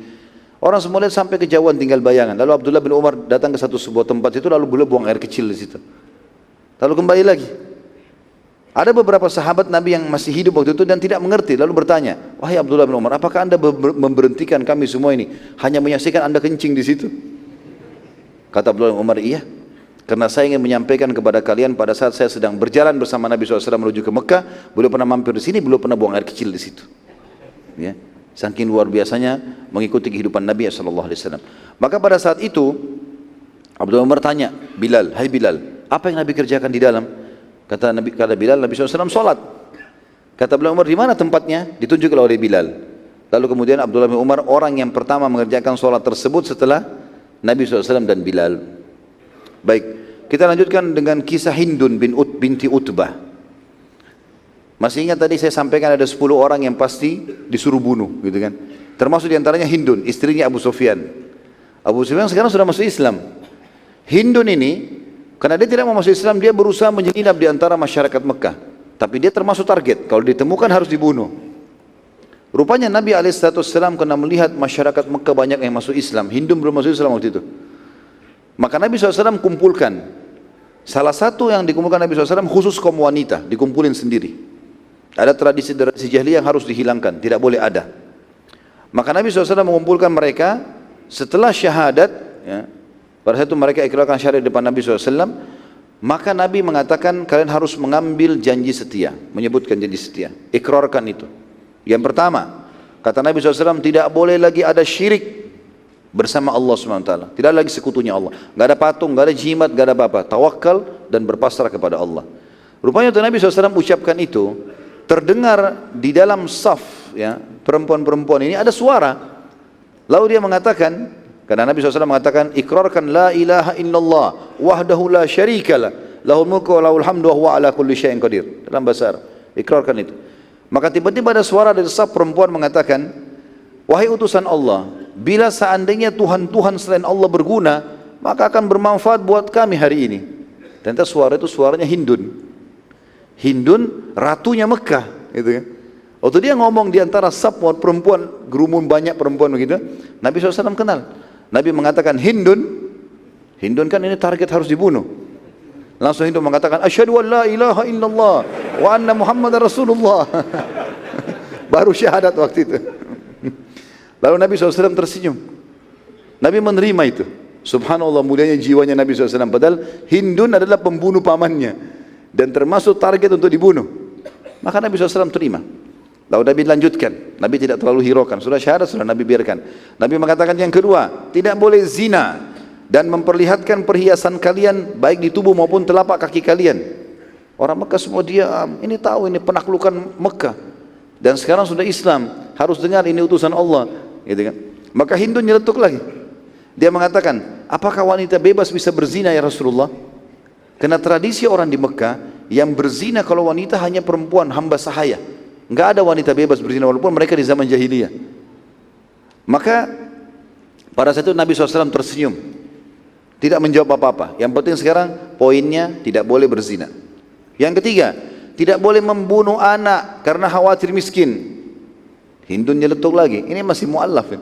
Orang semua lihat sampai kejauhan tinggal bayangan. Lalu Abdullah bin Umar datang ke sebuah tempat itu, lalu beliau buang air kecil di situ. Lalu kembali lagi. Ada beberapa sahabat Nabi yang masih hidup waktu itu dan tidak mengerti, lalu bertanya, wahai Abdullah bin Umar, apakah anda memberhentikan kami semua ini hanya menyaksikan anda kencing di situ? Kata Abdullah bin Umar, iya, karena saya ingin menyampaikan kepada kalian pada saat saya sedang berjalan bersama Nabi SAW menuju ke Mekah, beliau pernah mampir di sini, beliau pernah buang air kecil di situ. Ya, saking luar biasanya mengikuti kehidupan Nabi SAW. Maka pada saat itu Abdullah bin Umar tanya Bilal, hai Bilal, apa yang Nabi kerjakan di dalam? Kata Bilal, Nabi SAW sholat. Kata Abdullah bin Umar, di mana tempatnya? Ditunjukkan oleh Bilal. Lalu kemudian Abdullah bin Umar orang yang pertama mengerjakan sholat tersebut setelah Nabi SAW dan Bilal. Baik, kita lanjutkan dengan kisah Hindun binti Utbah. Masih ingat tadi saya sampaikan ada 10 orang yang pasti disuruh bunuh, gitu kan? Termasuk diantaranya Hindun, istrinya Abu Sufyan. Abu Sufyan sekarang sudah masuk Islam. Hindun ini Karena dia tidak mau masuk Islam, dia berusaha menyelinap di antara masyarakat Mekah. Tapi dia termasuk target, kalau ditemukan harus dibunuh. Rupanya Nabi SAW kena melihat masyarakat Mekah banyak yang masuk Islam. Hindu belum masuk Islam waktu itu. Maka Nabi SAW kumpulkan. Salah satu yang dikumpulkan Nabi SAW khusus kaum wanita, dikumpulin sendiri. Ada tradisi-tradisi jahiliyah yang harus dihilangkan, tidak boleh ada. Maka Nabi SAW mengumpulkan mereka setelah syahadat, ya, pada saat itu mereka ikrarkan syahadat di depan Nabi SAW, maka Nabi mengatakan kalian harus mengambil janji setia, menyebutkan janji setia, ikrarkan itu. Yang pertama, kata Nabi SAW, tidak boleh lagi ada syirik bersama Allah SWT, tidak lagi sekutunya Allah, nggak ada patung, nggak ada jimat, nggak ada apa-apa, tawakal dan berpasrah kepada Allah. Rupanya waktu Nabi SAW ucapkan itu, terdengar di dalam saf, ya, perempuan-perempuan ini ada suara. Lalu dia mengatakan, karena Nabi SAW mengatakan, ikrarkan la ilaha illallah wahdahu la syarikalah lahul mulku wa lahul hamdu wa huwa ala kulli syai'in qadir. Dalam bahasa Arab, ikrarkan itu. Maka tiba-tiba ada suara dari saf perempuan mengatakan, wahai utusan Allah, bila seandainya Tuhan-Tuhan selain Allah berguna, maka akan bermanfaat buat kami hari ini. Ternyata suara itu suaranya Hindun. Hindun ratunya Mekah, gitu kan. Waktu dia ngomong di antara saf perempuan, gerumun banyak perempuan begitu, Nabi SAW kenal. Nabi mengatakan Hindun, Hindun kan ini target harus dibunuh. Langsung Hindun mengatakan asyhadu an la ilaha illallah wa anna Muhammadar Rasulullah. Baru syahadat waktu itu. Lalu Nabi SAW tersenyum. Nabi menerima itu. Subhanallah, mulianya jiwanya Nabi SAW. Padahal Hindun adalah pembunuh pamannya dan termasuk target untuk dibunuh. Maka Nabi SAW terima. Lalu Nabi lanjutkan, Nabi tidak terlalu hiraukan, sudah syahadat, sudah Nabi biarkan. Nabi mengatakan yang kedua, tidak boleh zina dan memperlihatkan perhiasan kalian baik di tubuh maupun telapak kaki kalian. Orang Mekah semua diam, ini tahu ini penaklukan Mekah. Dan sekarang sudah Islam, harus dengar ini utusan Allah, gitu kan. Maka Hindu nyeletuk lagi. Dia mengatakan, apakah wanita bebas bisa berzina ya Rasulullah? Karena tradisi orang di Mekah yang berzina kalau wanita hanya perempuan hamba sahaya. Enggak ada wanita bebas berzina walaupun mereka di zaman jahiliyah. Maka pada saat itu Nabi SAW tersenyum, tidak menjawab apa-apa. Yang penting sekarang poinnya tidak boleh berzina. Yang ketiga, tidak boleh membunuh anak karena khawatir miskin. Hindun nyeletuk lagi, ini masih mu'allaf.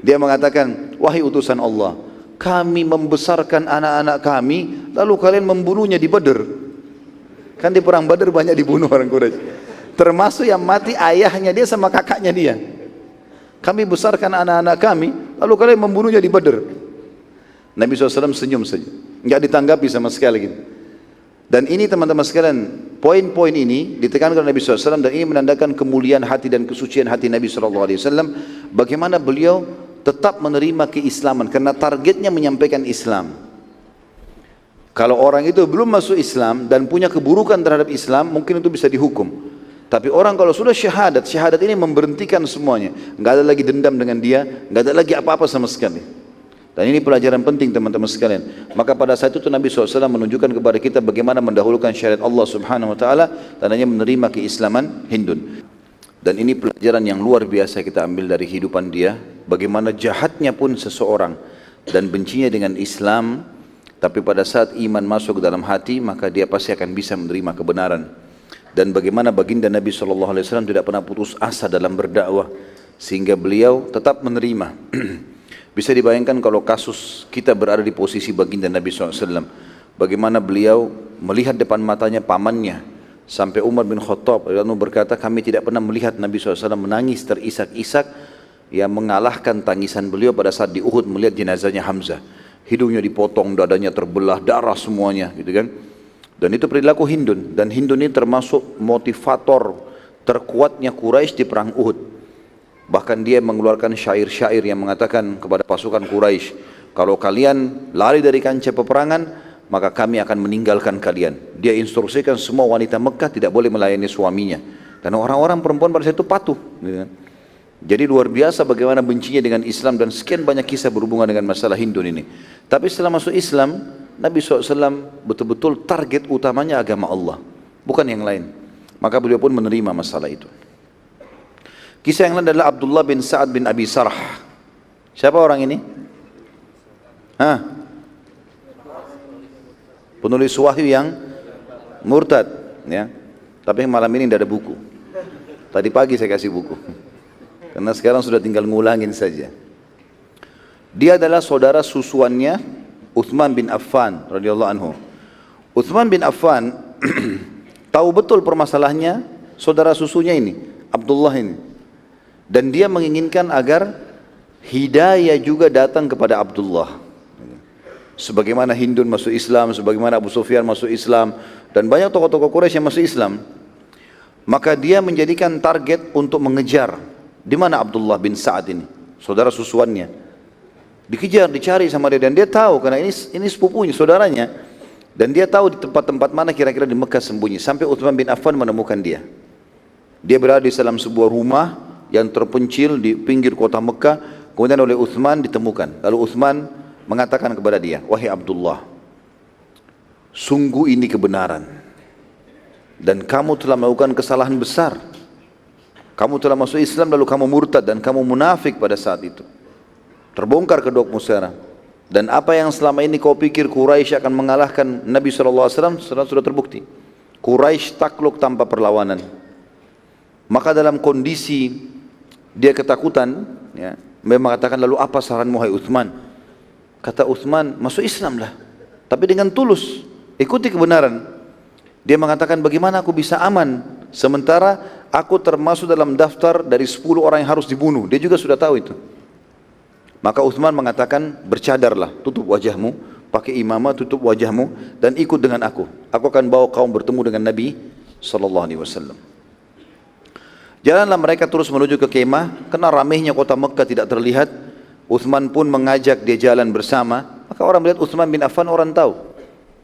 Dia mengatakan, wahai utusan Allah, kami membesarkan anak-anak kami, lalu kalian membunuhnya di Badr. Kan di perang Badr banyak dibunuh orang Quraisy. Termasuk yang mati ayahnya dia sama kakaknya dia. Kami besarkan anak-anak kami, lalu kalian membunuhnya di Badr. Nabi SAW senyum saja, nggak ditanggapi sama sekali gitu. Dan ini teman-teman sekalian, poin-poin ini ditekankan oleh Nabi SAW dan ini menandakan kemuliaan hati dan kesucian hati Nabi SAW. Bagaimana beliau tetap menerima keislaman karena targetnya menyampaikan Islam. Kalau orang itu belum masuk Islam dan punya keburukan terhadap Islam, mungkin itu bisa dihukum. Tapi orang kalau sudah syahadat, syahadat ini memberhentikan semuanya. Nggak ada lagi dendam dengan dia, nggak ada lagi apa-apa sama sekali. Dan ini pelajaran penting teman-teman sekalian. Maka pada saat itu Nabi SAW menunjukkan kepada kita bagaimana mendahulukan syariat Allah Subhanahu Wa Taala dan hanya menerima keislaman Hindun. Dan ini pelajaran yang luar biasa kita ambil dari kehidupan dia. Bagaimana jahatnya pun seseorang dan bencinya dengan Islam, tapi pada saat iman masuk ke dalam hati, maka dia pasti akan bisa menerima kebenaran. Dan bagaimana baginda Nabi SAW tidak pernah putus asa dalam berdakwah, sehingga beliau tetap menerima. Bisa dibayangkan kalau kasus kita berada di posisi baginda Nabi SAW, bagaimana beliau melihat depan matanya pamannya, sampai Umar bin Khattab berkata, kami tidak pernah melihat Nabi SAW menangis terisak-isak yang mengalahkan tangisan beliau pada saat di Uhud melihat jenazahnya Hamzah. Hidungnya dipotong, dadanya terbelah, darah semuanya, gitu kan. Dan itu perilaku Hindun, dan Hindun ini termasuk motivator terkuatnya Quraisy di perang Uhud. Bahkan dia mengeluarkan syair-syair yang mengatakan kepada pasukan Quraisy, kalau kalian lari dari kancah peperangan, maka kami akan meninggalkan kalian. Dia instruksikan semua wanita Mekah tidak boleh melayani suaminya. Dan orang-orang perempuan pada saat itu patuh. Jadi luar biasa bagaimana bencinya dengan Islam, dan sekian banyak kisah berhubungan dengan masalah Hindun ini. Tapi setelah masuk Islam, Nabi SAW betul-betul target utamanya agama Allah, bukan yang lain. Maka beliau pun menerima masalah itu. Kisah yang lain adalah Abdullah bin Sa'ad bin Abi Sarh. Siapa orang ini? Penulis wahyu yang murtad, ya. Tapi malam ini tidak ada buku. Tadi pagi saya kasih buku. Karena sekarang sudah tinggal ngulangin saja. Dia adalah saudara susuannya Uthman bin Affan radhiyallahu anhu. Uthman bin Affan tahu betul permasalahannya saudara susunya ini, Abdullah ini. Dan dia menginginkan agar hidayah juga datang kepada Abdullah. Sebagaimana Hindun masuk Islam, sebagaimana Abu Sufyan masuk Islam, dan banyak tokoh-tokoh Quraisy yang masuk Islam. Maka dia menjadikan target untuk mengejar di mana Abdullah bin Sa'ad ini, saudara susuannya. Dikejar, dicari sama dia, dan dia tahu karena ini sepupunya, saudaranya. Dan dia tahu di tempat-tempat mana kira-kira di Mekah sembunyi. Sampai Uthman bin Affan menemukan dia. Dia berada di dalam sebuah rumah yang terpencil di pinggir kota Mekah. Kemudian oleh Uthman ditemukan. Lalu Uthman mengatakan kepada dia, wahai Abdullah, sungguh ini kebenaran. Dan kamu telah melakukan kesalahan besar. Kamu telah masuk Islam lalu kamu murtad dan kamu munafik pada saat itu. Terbongkar kedokmu sekarang. Dan apa yang selama ini kau pikir Quraisy akan mengalahkan Nabi SAW sudah terbukti. Quraisy takluk tanpa perlawanan. Maka dalam kondisi dia ketakutan, ya, memang mengatakan, lalu apa saranmu hai Uthman? Kata Uthman, masuk Islam lah, tapi dengan tulus, ikuti kebenaran. Dia mengatakan, bagaimana aku bisa aman sementara aku termasuk dalam daftar dari 10 orang yang harus dibunuh. Dia juga sudah tahu itu. Maka Uthman mengatakan, bercadarlah, tutup wajahmu, pakai imamah, tutup wajahmu, dan ikut dengan aku. Aku akan bawa kaum bertemu dengan Nabi SAW. Jalanlah mereka terus menuju ke kemah, karena ramainya kota Mekah tidak terlihat. Uthman pun mengajak dia jalan bersama. Maka orang melihat Uthman bin Affan, orang tahu.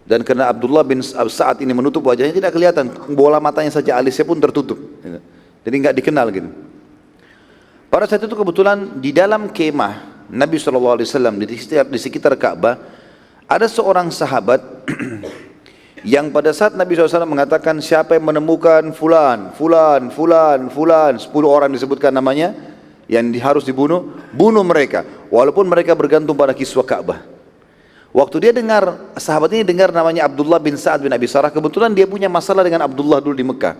Dan karena Abdullah bin Sa'ad ini menutup wajahnya, tidak kelihatan, bola matanya saja, alisnya pun tertutup. Jadi nggak dikenal gitu. Pada saat itu kebetulan di dalam kemah Nabi SAW di sekitar Ka'bah ada seorang sahabat yang pada saat Nabi SAW mengatakan siapa yang menemukan fulan 10 orang disebutkan namanya yang harus dibunuh, bunuh mereka walaupun mereka bergantung pada kiswah Ka'bah. Waktu dia dengar, sahabat ini dengar namanya Abdullah bin Sa'ad bin Abi Sarah, kebetulan dia punya masalah dengan Abdullah dulu di Mekah.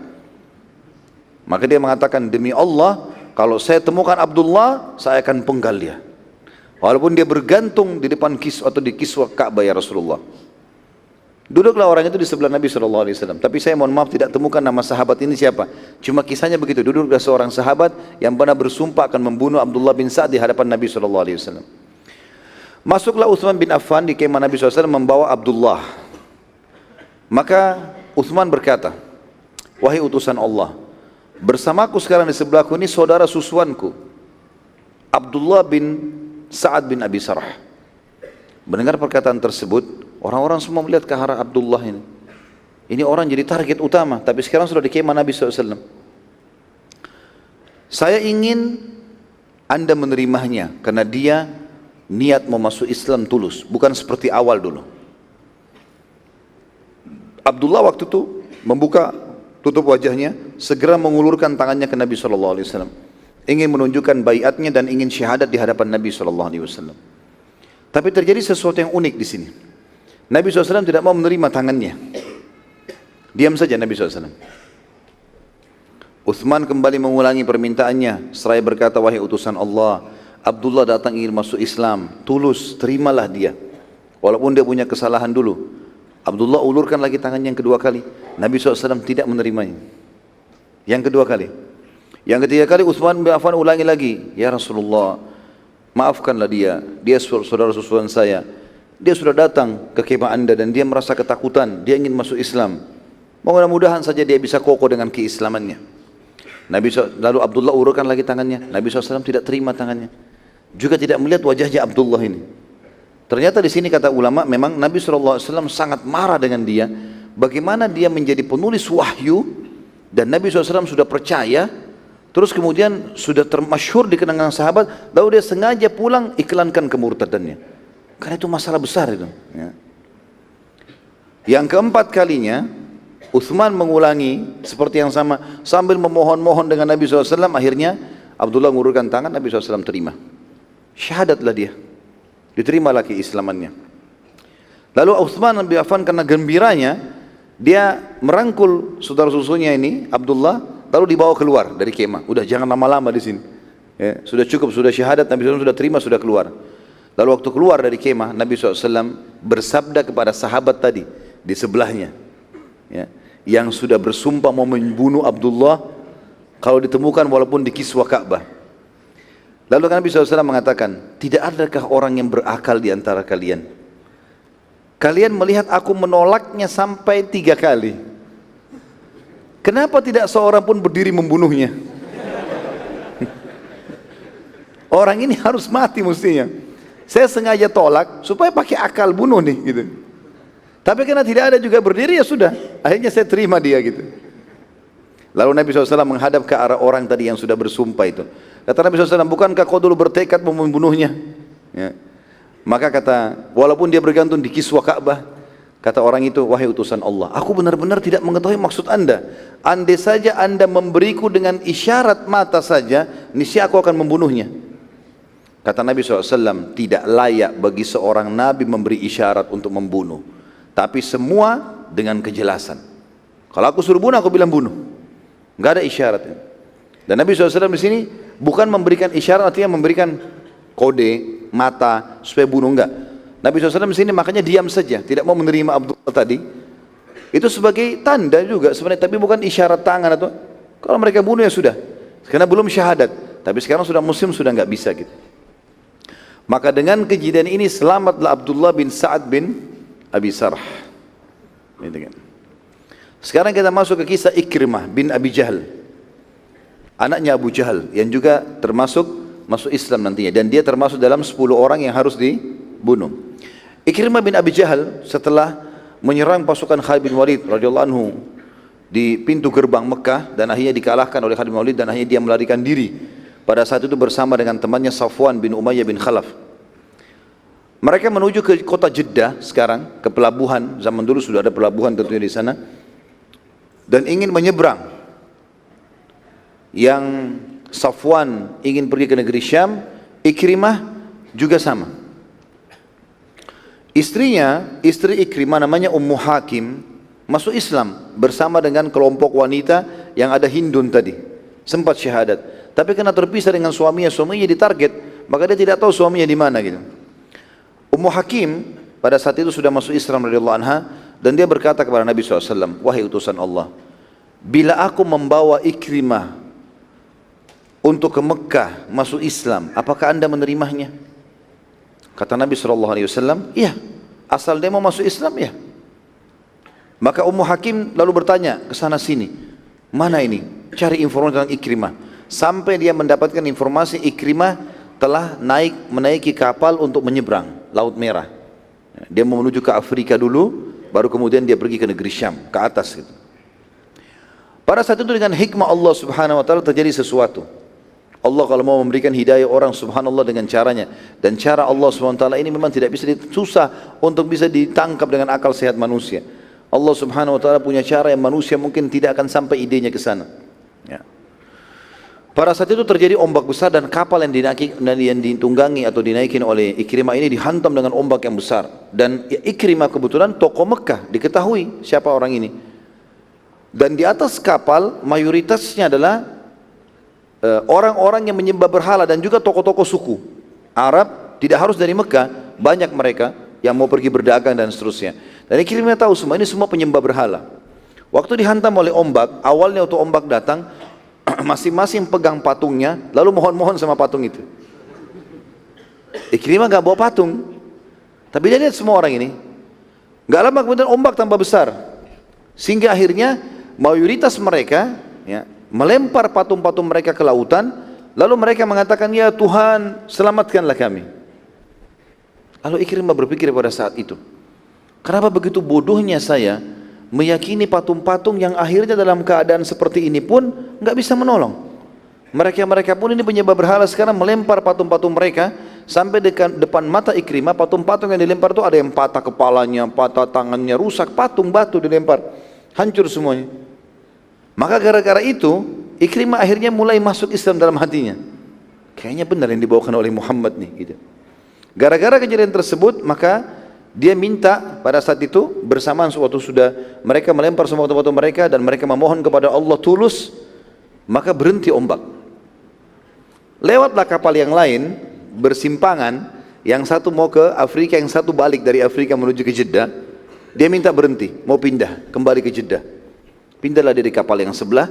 Maka dia mengatakan, demi Allah, kalau saya temukan Abdullah, saya akan penggal dia. Walaupun dia bergantung di depan kiswah atau di kiswah Ka'bah ya Rasulullah. Duduklah orang itu di sebelah Nabi SAW. Tapi saya mohon maaf tidak temukan nama sahabat ini siapa. Cuma kisahnya begitu, duduklah seorang sahabat yang pernah bersumpah akan membunuh Abdullah bin Sa'ad di hadapan Nabi SAW. Masuklah Uthman bin Affan di kemah Nabi SAW membawa Abdullah. Maka Uthman berkata, wahai utusan Allah, bersamaku sekarang di sebelahku ini saudara susuanku, Abdullah bin Sa'ad bin Abi Sarah. Mendengar perkataan tersebut, orang-orang semua melihat ke arah Abdullah ini. Ini orang jadi target utama, tapi sekarang sudah di kemah Nabi SAW. Saya ingin Anda menerimanya, karena dia niat mau masuk Islam tulus, bukan seperti awal dulu. Abdullah waktu itu membuka, tutup wajahnya, segera mengulurkan tangannya ke Nabi SAW. Ingin menunjukkan baiatnya dan ingin syahadat di hadapan Nabi SAW. Tapi terjadi sesuatu yang unik di sini. Nabi SAW tidak mau menerima tangannya. Diam saja Nabi SAW. Uthman kembali mengulangi permintaannya. Seraya berkata, wahai utusan Allah, Abdullah datang ingin masuk Islam, tulus, terimalah dia. Walaupun dia punya kesalahan dulu. Abdullah ulurkan lagi tangannya yang kedua kali. Nabi SAW tidak menerimanya. Yang kedua kali. Yang ketiga kali Uthman bin Affan ulangi lagi, ya Rasulullah, maafkanlah dia saudara susuan saya. Dia sudah datang ke kemah Anda dan dia merasa ketakutan, dia ingin masuk Islam. Mudah-mudahan saja dia bisa kokoh dengan keislamannya. Lalu Abdullah urutkan lagi tangannya. Nabi SAW tidak terima tangannya. Juga tidak melihat wajahnya Abdullah ini. Ternyata di sini kata ulama, memang Nabi SAW sangat marah dengan dia. Bagaimana dia menjadi penulis wahyu dan Nabi SAW sudah percaya. Terus kemudian sudah termasyhur di kenangan sahabat, lalu dia sengaja pulang iklankan kemurtadannya. Karena itu masalah besar itu. Ya. Yang keempat kalinya, Uthman mengulangi seperti yang sama, sambil memohon-mohon dengan Nabi SAW, akhirnya Abdullah mengulurkan tangan, Nabi SAW terima. Syahadatlah dia, diterima lagi Islamannya. Lalu Utsman bin Affan karena gembiranya, dia merangkul saudara susunya ini, Abdullah, lalu dibawa keluar dari kemah. Udah jangan lama-lama di sini. Ya, sudah cukup, sudah syahadat, Nabi SAW sudah terima, sudah keluar. Lalu waktu keluar dari kemah, Nabi SAW bersabda kepada sahabat tadi di sebelahnya, ya, yang sudah bersumpah mau membunuh Abdullah kalau ditemukan walaupun di kiswah Ka'bah. Lalu Nabi SAW mengatakan, tidak adakah orang yang berakal di antara kalian? Kalian melihat aku menolaknya sampai 3 kali. Kenapa tidak seorang pun berdiri membunuhnya? Orang ini harus mati mestinya. Saya sengaja tolak supaya pakai akal bunuh nih gitu. Tapi karena tidak ada juga berdiri, ya sudah. Akhirnya saya terima dia gitu. Lalu Nabi SAW menghadap ke arah orang tadi yang sudah bersumpah itu. Kata Nabi SAW, bukankah kau dulu bertekad mau membunuhnya? Ya. Maka kata, walaupun dia bergantung di kiswah Ka'bah, kata orang itu, wahai utusan Allah, aku benar-benar tidak mengetahui maksud anda. Andai saja anda memberiku dengan isyarat mata saja, niscaya aku akan membunuhnya. Kata Nabi SAW, tidak layak bagi seorang Nabi memberi isyarat untuk membunuh. Tapi semua dengan kejelasan. Kalau aku suruh bunuh, aku bilang bunuh. Enggak ada isyarat. Dan Nabi SAW di sini bukan memberikan isyarat, artinya memberikan kode, mata, supaya bunuh, enggak. Nabi SAW di sini makanya diam saja, tidak mau menerima Abdullah tadi. Itu sebagai tanda juga sebenarnya, tapi bukan isyarat tangan atau kalau mereka bunuh ya sudah. Karena belum syahadat. Tapi sekarang sudah muslim, sudah enggak bisa gitu. Maka dengan kejadian ini selamatlah Abdullah bin Sa'ad bin Abi Sarh. Sekarang kita masuk ke kisah Ikrimah bin Abi Jahal, anaknya Abu Jahal, yang juga masuk Islam nantinya, dan dia termasuk dalam 10 orang yang harus dibunuh. Ikrimah bin Abi Jahal setelah menyerang pasukan Khalid bin Walid radhiyallahu anhu di pintu gerbang Mekah, dan akhirnya dikalahkan oleh Khalid bin Walid, dan akhirnya dia melarikan diri. Pada saat itu bersama dengan temannya Safwan bin Umayyah bin Khalaf. Mereka menuju ke kota Jeddah sekarang, ke pelabuhan. Zaman dulu sudah ada pelabuhan tentunya di sana. Dan ingin menyeberang. Yang Safwan ingin pergi ke negeri Syam, Ikrimah juga sama. Istri Ikrimah namanya Ummu Hakim, masuk Islam bersama dengan kelompok wanita yang ada Hindun tadi. Sempat syahadat. Tapi karena terpisah dengan suaminya jadi target, maka dia tidak tahu suaminya di mana gitu. Ummu Hakim pada saat itu sudah masuk Islam radhiyallahu anha, dan dia berkata kepada Nabi SAW, wahai utusan Allah, bila aku membawa Ikrimah untuk ke Mekah masuk Islam, apakah anda menerimanya? Kata Nabi SAW, iya, asal dia mau masuk Islam ya. Maka Ummu Hakim lalu bertanya ke sana sini, mana ini? Cari informasi tentang Ikrimah. Sampai dia mendapatkan informasi Ikrimah telah menaiki kapal untuk menyeberang Laut Merah. Dia mau menuju ke Afrika dulu, baru kemudian dia pergi ke negeri Syam, ke atas gitu. Pada saat itu dengan hikmah Allah Subhanahu wa taala terjadi sesuatu. Allah kalau mau memberikan hidayah orang subhanallah dengan caranya, dan cara Allah Subhanahu wa taala ini memang tidak bisa susah untuk bisa ditangkap dengan akal sehat manusia. Allah Subhanahu wa taala punya cara yang manusia mungkin tidak akan sampai idenya ke sana. Ya. Pada saat itu terjadi ombak besar, dan kapal yang ditunggangi atau dinaikin oleh Ikrimah ini dihantam dengan ombak yang besar. Dan Ikrimah kebetulan tokoh Mekah, diketahui siapa orang ini. Dan di atas kapal mayoritasnya adalah orang-orang yang menyembah berhala dan juga tokoh-tokoh suku Arab, tidak harus dari Mekah, banyak mereka yang mau pergi berdagang dan seterusnya. Dan Ikrimah tahu semua ini semua penyembah berhala. Waktu dihantam oleh ombak, awalnya waktu ombak datang, masing-masing pegang patungnya, lalu mohon-mohon sama patung itu. Ikrimah gak bawa patung, tapi dia lihat semua orang ini. Gak lama kemudian ombak tambah besar, sehingga akhirnya mayoritas mereka ya, melempar patung-patung mereka ke lautan. Lalu mereka mengatakan, ya Tuhan selamatkanlah kami. Lalu Ikrimah berpikir pada saat itu, kenapa begitu bodohnya saya meyakini patung-patung yang akhirnya dalam keadaan seperti ini pun nggak bisa menolong. Mereka pun ini penyembah berhala sekarang melempar patung-patung mereka sampai depan mata Ikrimah. Patung-patung yang dilempar itu ada yang patah kepalanya, patah tangannya, rusak, patung batu dilempar, hancur semuanya. Maka gara-gara itu Ikrimah akhirnya mulai masuk Islam dalam hatinya. Kayaknya benar yang dibawakan oleh Muhammad nih gitu. Gara-gara kejadian tersebut maka Dia minta pada saat itu bersamaan suatu sudah mereka melempar semua batu-batu mereka dan mereka memohon kepada Allah tulus, maka berhenti ombak. Lewatlah kapal yang lain bersimpangan, yang satu mau ke Afrika, yang satu balik dari Afrika menuju ke Jeddah. Dia minta berhenti, mau pindah kembali ke Jeddah. Pindahlah dia di kapal yang sebelah,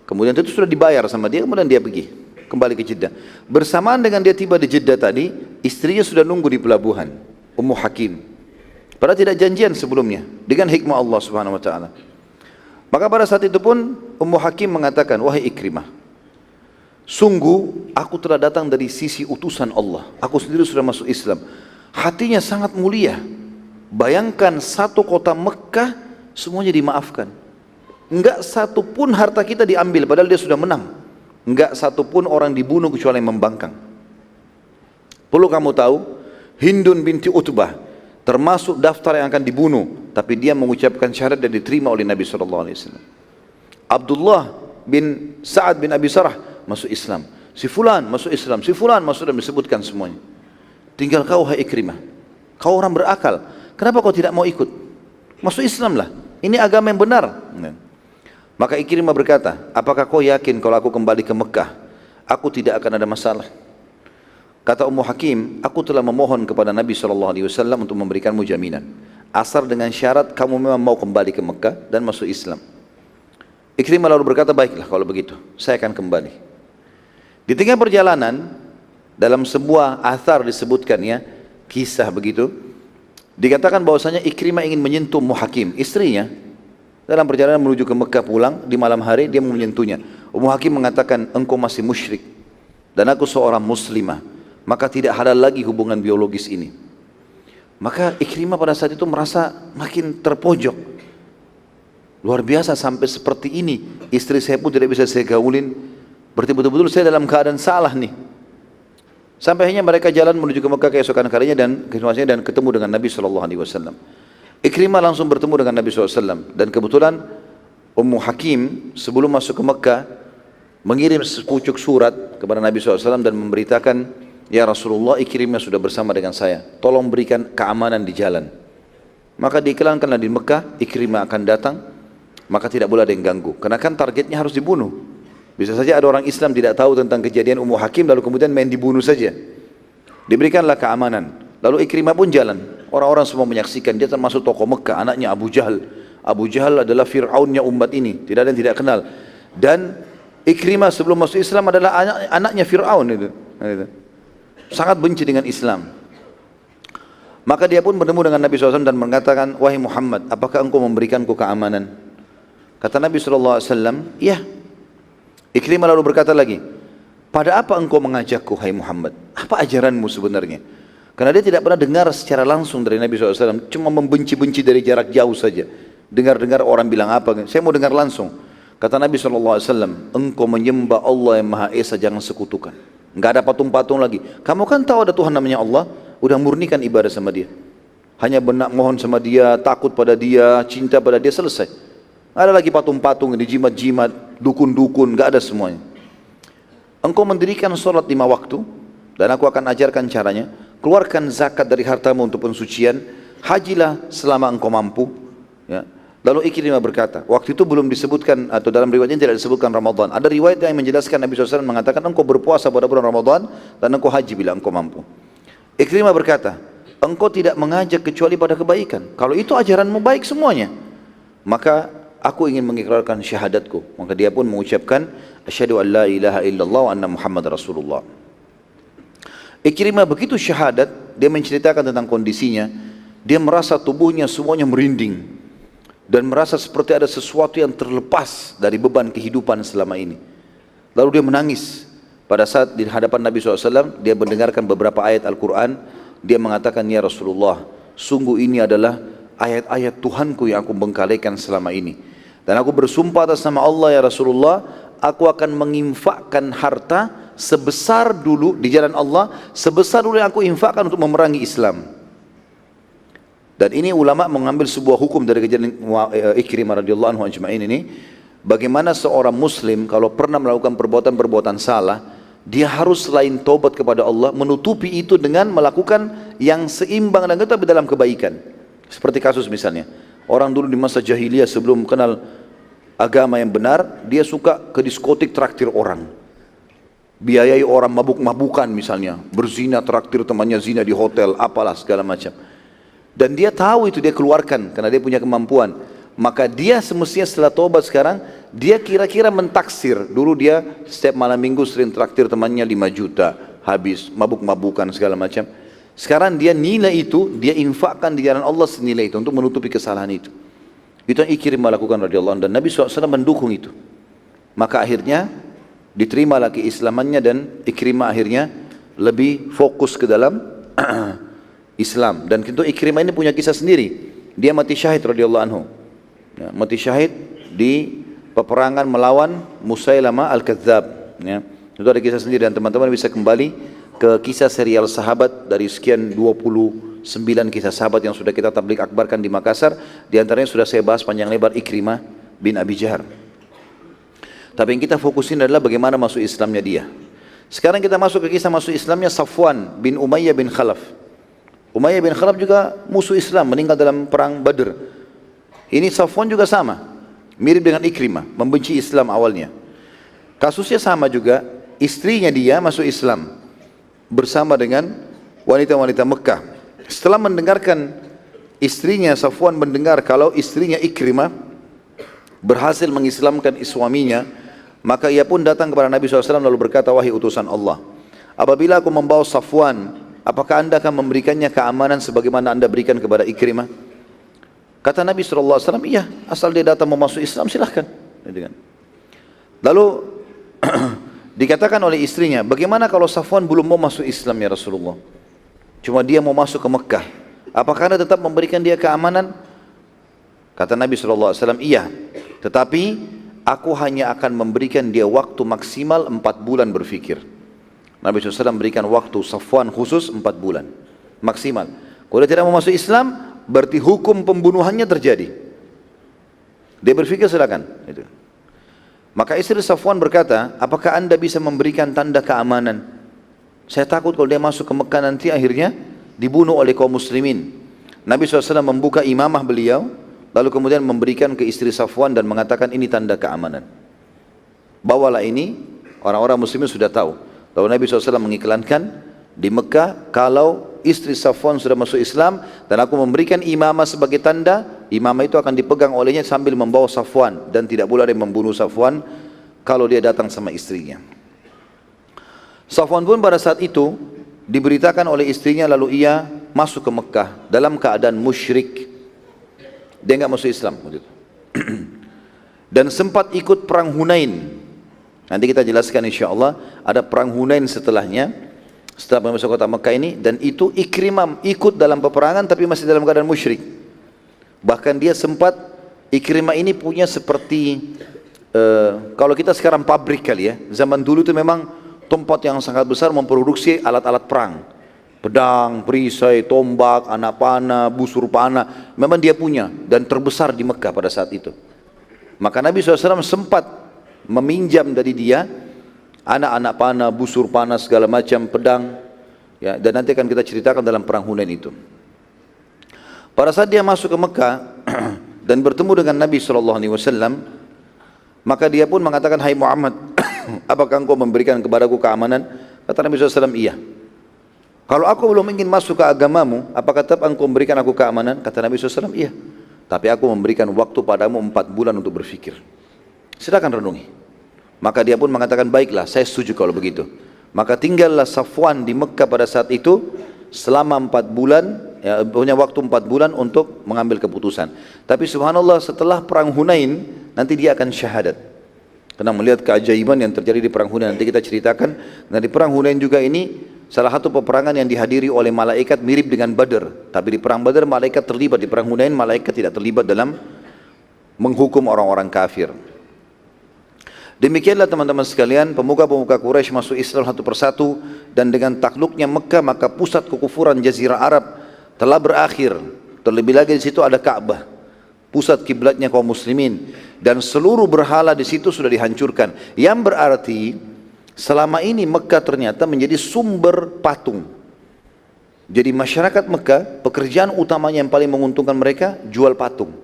kemudian itu sudah dibayar sama dia, kemudian dia pergi kembali ke Jeddah. Bersamaan dengan dia tiba di Jeddah tadi, istrinya sudah nunggu di pelabuhan, Ummu Hakim. Padahal tidak janjian sebelumnya, dengan hikmah Allah Subhanahu Wa Taala. Maka pada saat itu pun Ummu Hakim mengatakan, wahai Ikrimah, sungguh aku telah datang dari sisi utusan Allah. Aku sendiri sudah masuk Islam. Hatinya sangat mulia. Bayangkan satu kota Mekah semuanya dimaafkan. Enggak satu pun harta kita diambil padahal dia sudah menang. Enggak satu pun orang dibunuh kecuali yang membangkang. Perlu kamu tahu, Hindun binti Utbah termasuk daftar yang akan dibunuh, tapi dia mengucapkan syahadat dan diterima oleh Nabi SAW. Abdullah bin Sa'ad bin Abi Sarah masuk Islam. Si fulan masuk Islam, si fulan masuk, dan disebutkan semuanya. Tinggal kau, hai Ikrimah. Kau orang berakal, kenapa kau tidak mau ikut? Masuk Islam lah, ini agama yang benar. Maka Ikrimah berkata, apakah kau yakin kalau aku kembali ke Mekah, aku tidak akan ada masalah? Kata Ummu Hakim, aku telah memohon kepada Nabi SAW untuk memberikanmu jaminan. Asal dengan syarat kamu memang mau kembali ke Mekah dan masuk Islam. Ikrimah lalu berkata, baiklah kalau begitu, saya akan kembali. Di tengah perjalanan, dalam sebuah athar disebutkan ya, kisah begitu, dikatakan bahwasanya Ikrimah ingin menyentuh Ummu Hakim, istrinya. Dalam perjalanan menuju ke Mekah pulang, di malam hari dia menyentuhnya. Ummu Hakim mengatakan, engkau masih musyrik dan aku seorang muslimah, maka tidak halal lagi hubungan biologis ini. Maka Ikrimah pada saat itu merasa makin terpojok. Luar biasa, sampai seperti ini istri saya pun tidak bisa saya gaulin. Berarti betul-betul saya dalam keadaan salah nih. Sampai akhirnya mereka jalan menuju ke Mekah keesokan harinya dan ketemu dengan Nabi SAW. Ikrimah langsung bertemu dengan Nabi SAW. Dan kebetulan Ummu Hakim sebelum masuk ke Mekah mengirim sepucuk surat kepada Nabi SAW dan memberitakan, ya Rasulullah, Ikrimah sudah bersama dengan saya, tolong berikan keamanan di jalan. Maka diiklankanlah di Mekah, Ikrimah akan datang, maka tidak boleh ada yang ganggu, karena kan targetnya harus dibunuh. Bisa saja ada orang Islam tidak tahu tentang kejadian Ummu Hakim lalu kemudian main dibunuh saja. Diberikanlah keamanan. Lalu Ikrimah pun jalan. Orang-orang semua menyaksikan, dia termasuk tokoh Mekah, anaknya Abu Jahal. Abu Jahal adalah Fir'aunnya umat ini, tidak ada yang tidak kenal. Dan Ikrimah sebelum masuk Islam adalah anaknya Fir'aun itu. Sangat benci dengan Islam. Maka dia pun bertemu dengan Nabi SAW dan mengatakan, wahai Muhammad, apakah engkau memberikanku keamanan? Kata Nabi SAW, iya. Ikrimah lalu berkata lagi, pada apa engkau mengajakku, hai Muhammad? Apa ajaranmu sebenarnya? Karena dia tidak pernah dengar secara langsung dari Nabi SAW, cuma membenci-benci dari jarak jauh saja. Dengar-dengar orang bilang apa, saya mau dengar langsung. Kata Nabi SAW, engkau menyembah Allah yang Maha Esa, jangan sekutukan. Enggak ada patung-patung lagi. Kamu kan tahu ada Tuhan namanya Allah, udah murnikan ibadah sama dia. Hanya benak mohon sama dia, takut pada dia, cinta pada dia, selesai. Ada lagi patung-patung, dijimat-jimat, dukun-dukun, enggak ada semuanya. Engkau mendirikan sholat 5 waktu, dan aku akan ajarkan caranya. Keluarkan zakat dari hartamu untuk pensucian, hajilah selama engkau mampu. Ya. Lalu Ikrimah berkata, waktu itu belum disebutkan, atau dalam riwayatnya tidak disebutkan Ramadan. Ada riwayat yang menjelaskan Nabi SAW mengatakan, engkau berpuasa pada bulan Ramadan, dan engkau haji bila engkau mampu. Ikrimah berkata, engkau tidak mengajak kecuali pada kebaikan. Kalau itu ajaranmu baik semuanya, maka aku ingin mengikrarkan syahadatku. Maka dia pun mengucapkan, asyhadu an la ilaha illallah wa anna Muhammad Rasulullah. Ikrimah begitu syahadat, dia menceritakan tentang kondisinya. Dia merasa tubuhnya semuanya merinding dan merasa seperti ada sesuatu yang terlepas dari beban kehidupan selama ini. Lalu dia menangis. Pada saat di hadapan Nabi SAW, dia mendengarkan beberapa ayat Al-Quran. Dia mengatakan, ya Rasulullah, sungguh ini adalah ayat-ayat Tuhanku yang aku bengkalikan selama ini. Dan aku bersumpah atas nama Allah, ya Rasulullah, aku akan menginfakkan harta sebesar dulu di jalan Allah, sebesar dulu yang aku infakkan untuk memerangi Islam. Dan ini ulama mengambil sebuah hukum dari kejadian Ikrimah radhiyallahu anhu ajma'in ini, bagaimana seorang muslim kalau pernah melakukan perbuatan-perbuatan salah, dia harus selain taubat kepada Allah, menutupi itu dengan melakukan yang seimbang dan tapi dalam kebaikan. Seperti kasus misalnya, orang dulu di masa jahiliyah sebelum kenal agama yang benar, dia suka ke diskotik traktir orang. Biayai orang mabuk-mabukan misalnya, berzina traktir temannya zina di hotel, apalah segala macam. Dan dia tahu itu dia keluarkan karena dia punya kemampuan. Maka dia semestinya setelah tobat sekarang, dia kira-kira mentaksir. Dulu dia setiap malam minggu sering traktir temannya 5 juta, habis mabuk-mabukan segala macam. Sekarang dia nilai itu, dia infakkan di jalan Allah senilai itu untuk menutupi kesalahan itu. Itu yang Ikrimah lakukan radhiyallahu anhu, dan Nabi SAW mendukung itu. Maka akhirnya diterima lagi Islamannya dan Ikrimah akhirnya lebih fokus ke dalam Islam. Dan tentu Ikrimah ini punya kisah sendiri. Dia mati syahid radhiyallahu anhu. Ya, mati syahid di peperangan melawan Musailamah Al-Kadzab. Ya. Itu ada kisah sendiri dan teman-teman bisa kembali ke kisah serial sahabat dari sekian 29 kisah sahabat yang sudah kita tabligh akbarkan di Makassar. Di antaranya sudah saya bahas panjang lebar Ikrimah bin Abi Jahar. Tapi yang kita fokusin adalah bagaimana masuk Islamnya dia. Sekarang kita masuk ke kisah masuk Islamnya Safwan bin Umayyah bin Khalaf. Umayyah bin Khalaf juga musuh Islam, meninggal dalam perang Badr. Ini Safwan juga sama, mirip dengan Ikrimah, membenci Islam awalnya. Kasusnya sama juga, istrinya dia masuk Islam bersama dengan wanita-wanita Mekah. Setelah mendengarkan istrinya, Safwan mendengar kalau istrinya Ikrimah berhasil mengislamkan suaminya, maka ia pun datang kepada Nabi SAW lalu berkata, wahai utusan Allah, apabila aku membawa Safwan, apakah anda akan memberikannya keamanan sebagaimana anda berikan kepada Ikrimah? Kata Nabi SAW, iya, asal dia datang mau masuk Islam silahkan. Lalu dikatakan oleh istrinya, bagaimana kalau Safwan belum mau masuk Islam ya Rasulullah? Cuma dia mau masuk ke Mekah. Apakah anda tetap memberikan dia keamanan? Kata Nabi SAW, iya. Tetapi aku hanya akan memberikan dia waktu maksimal 4 bulan berfikir. Nabi SAW memberikan waktu Safwan khusus 4 bulan. Maksimal. Kalau dia tidak mau masuk Islam, berarti hukum pembunuhannya terjadi. Dia berfikir silakan. Itu. Maka istri Safwan berkata, apakah anda bisa memberikan tanda keamanan? Saya takut kalau dia masuk ke Mekah nanti akhirnya dibunuh oleh kaum muslimin. Nabi SAW membuka imamah beliau, lalu kemudian memberikan ke istri Safwan dan mengatakan ini tanda keamanan. Bawalah ini, orang-orang muslimin sudah tahu. Lalu Nabi SAW mengiklankan di Mekah, kalau istri Safwan sudah masuk Islam dan aku memberikan imamah sebagai tanda, imamah itu akan dipegang olehnya sambil membawa Safwan dan tidak boleh ada yang membunuh Safwan kalau dia datang sama istrinya. Safwan pun pada saat itu diberitakan oleh istrinya, lalu ia masuk ke Mekah dalam keadaan musyrik. Dia enggak masuk Islam dan sempat ikut perang Hunain. Nanti kita jelaskan insyaAllah, ada perang Hunain setelahnya, setelah masuk kota Mekah ini, dan itu Ikrimah ikut dalam peperangan tapi masih dalam keadaan musyrik. Bahkan dia sempat, Ikrimah ini punya seperti kalau kita sekarang pabrik kali ya, zaman dulu itu memang tempat yang sangat besar memproduksi alat-alat perang, pedang, perisai, tombak, anak panah, busur panah, memang dia punya dan terbesar di Mekah pada saat itu. Maka Nabi SAW sempat meminjam dari dia anak-anak panah, busur panah, segala macam, pedang, ya, dan nanti akan kita ceritakan dalam perang Hunain itu. Pada saat dia masuk ke Mekah dan bertemu dengan Nabi SAW, maka dia pun mengatakan, hai Muhammad, apakah engkau memberikan kepadaku keamanan? Kata Nabi SAW, iya. Kalau aku belum ingin masuk ke agamamu, apakah tetap engkau memberikan aku keamanan? Kata Nabi SAW, iya. Tapi aku memberikan waktu padamu 4 bulan untuk berfikir. Silakan renungi. Maka dia pun mengatakan, baiklah, saya setuju kalau begitu. Maka tinggallah Safwan di Mekah pada saat itu selama 4 bulan, ya, punya waktu 4 bulan untuk mengambil keputusan. Tapi subhanallah, setelah perang Hunain nanti dia akan syahadat. Karena melihat keajaiban yang terjadi di perang Hunain, nanti kita ceritakan. Nah, di perang Hunain juga ini salah satu peperangan yang dihadiri oleh malaikat mirip dengan Badr. Tapi di perang Badr malaikat terlibat, di perang Hunain malaikat tidak terlibat dalam menghukum orang-orang kafir. Demikianlah teman-teman sekalian, pemuka-pemuka Quraisy masuk Islam satu persatu, dan dengan takluknya Mekah maka pusat kekufuran Jazirah Arab telah berakhir. Terlebih lagi di situ ada Ka'bah, pusat kiblatnya kaum muslimin, dan seluruh berhala di situ sudah dihancurkan. Yang berarti selama ini Mekah ternyata menjadi sumber patung. Jadi masyarakat Mekah, pekerjaan utamanya yang paling menguntungkan mereka, jual patung.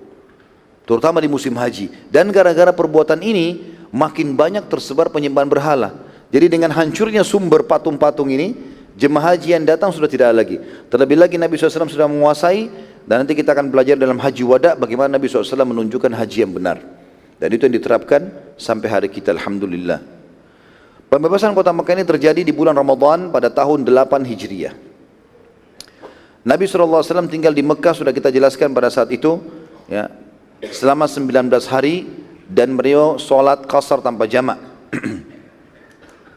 Terutama di musim haji. Dan gara-gara perbuatan ini, makin banyak tersebar penyembahan berhala. Jadi dengan hancurnya sumber patung-patung ini, jemaah haji yang datang sudah tidak ada lagi. Terlebih lagi Nabi SAW sudah menguasai, dan nanti kita akan belajar dalam haji wada, bagaimana Nabi SAW menunjukkan haji yang benar. Dan itu yang diterapkan sampai hari kita, alhamdulillah. Pembebasan kota Mekah ini terjadi di bulan Ramadan pada tahun 8 Hijriah. Nabi SAW tinggal di Mekah, sudah kita jelaskan pada saat itu, ya, selama 19 hari, dan beliau sholat qasar tanpa jamak.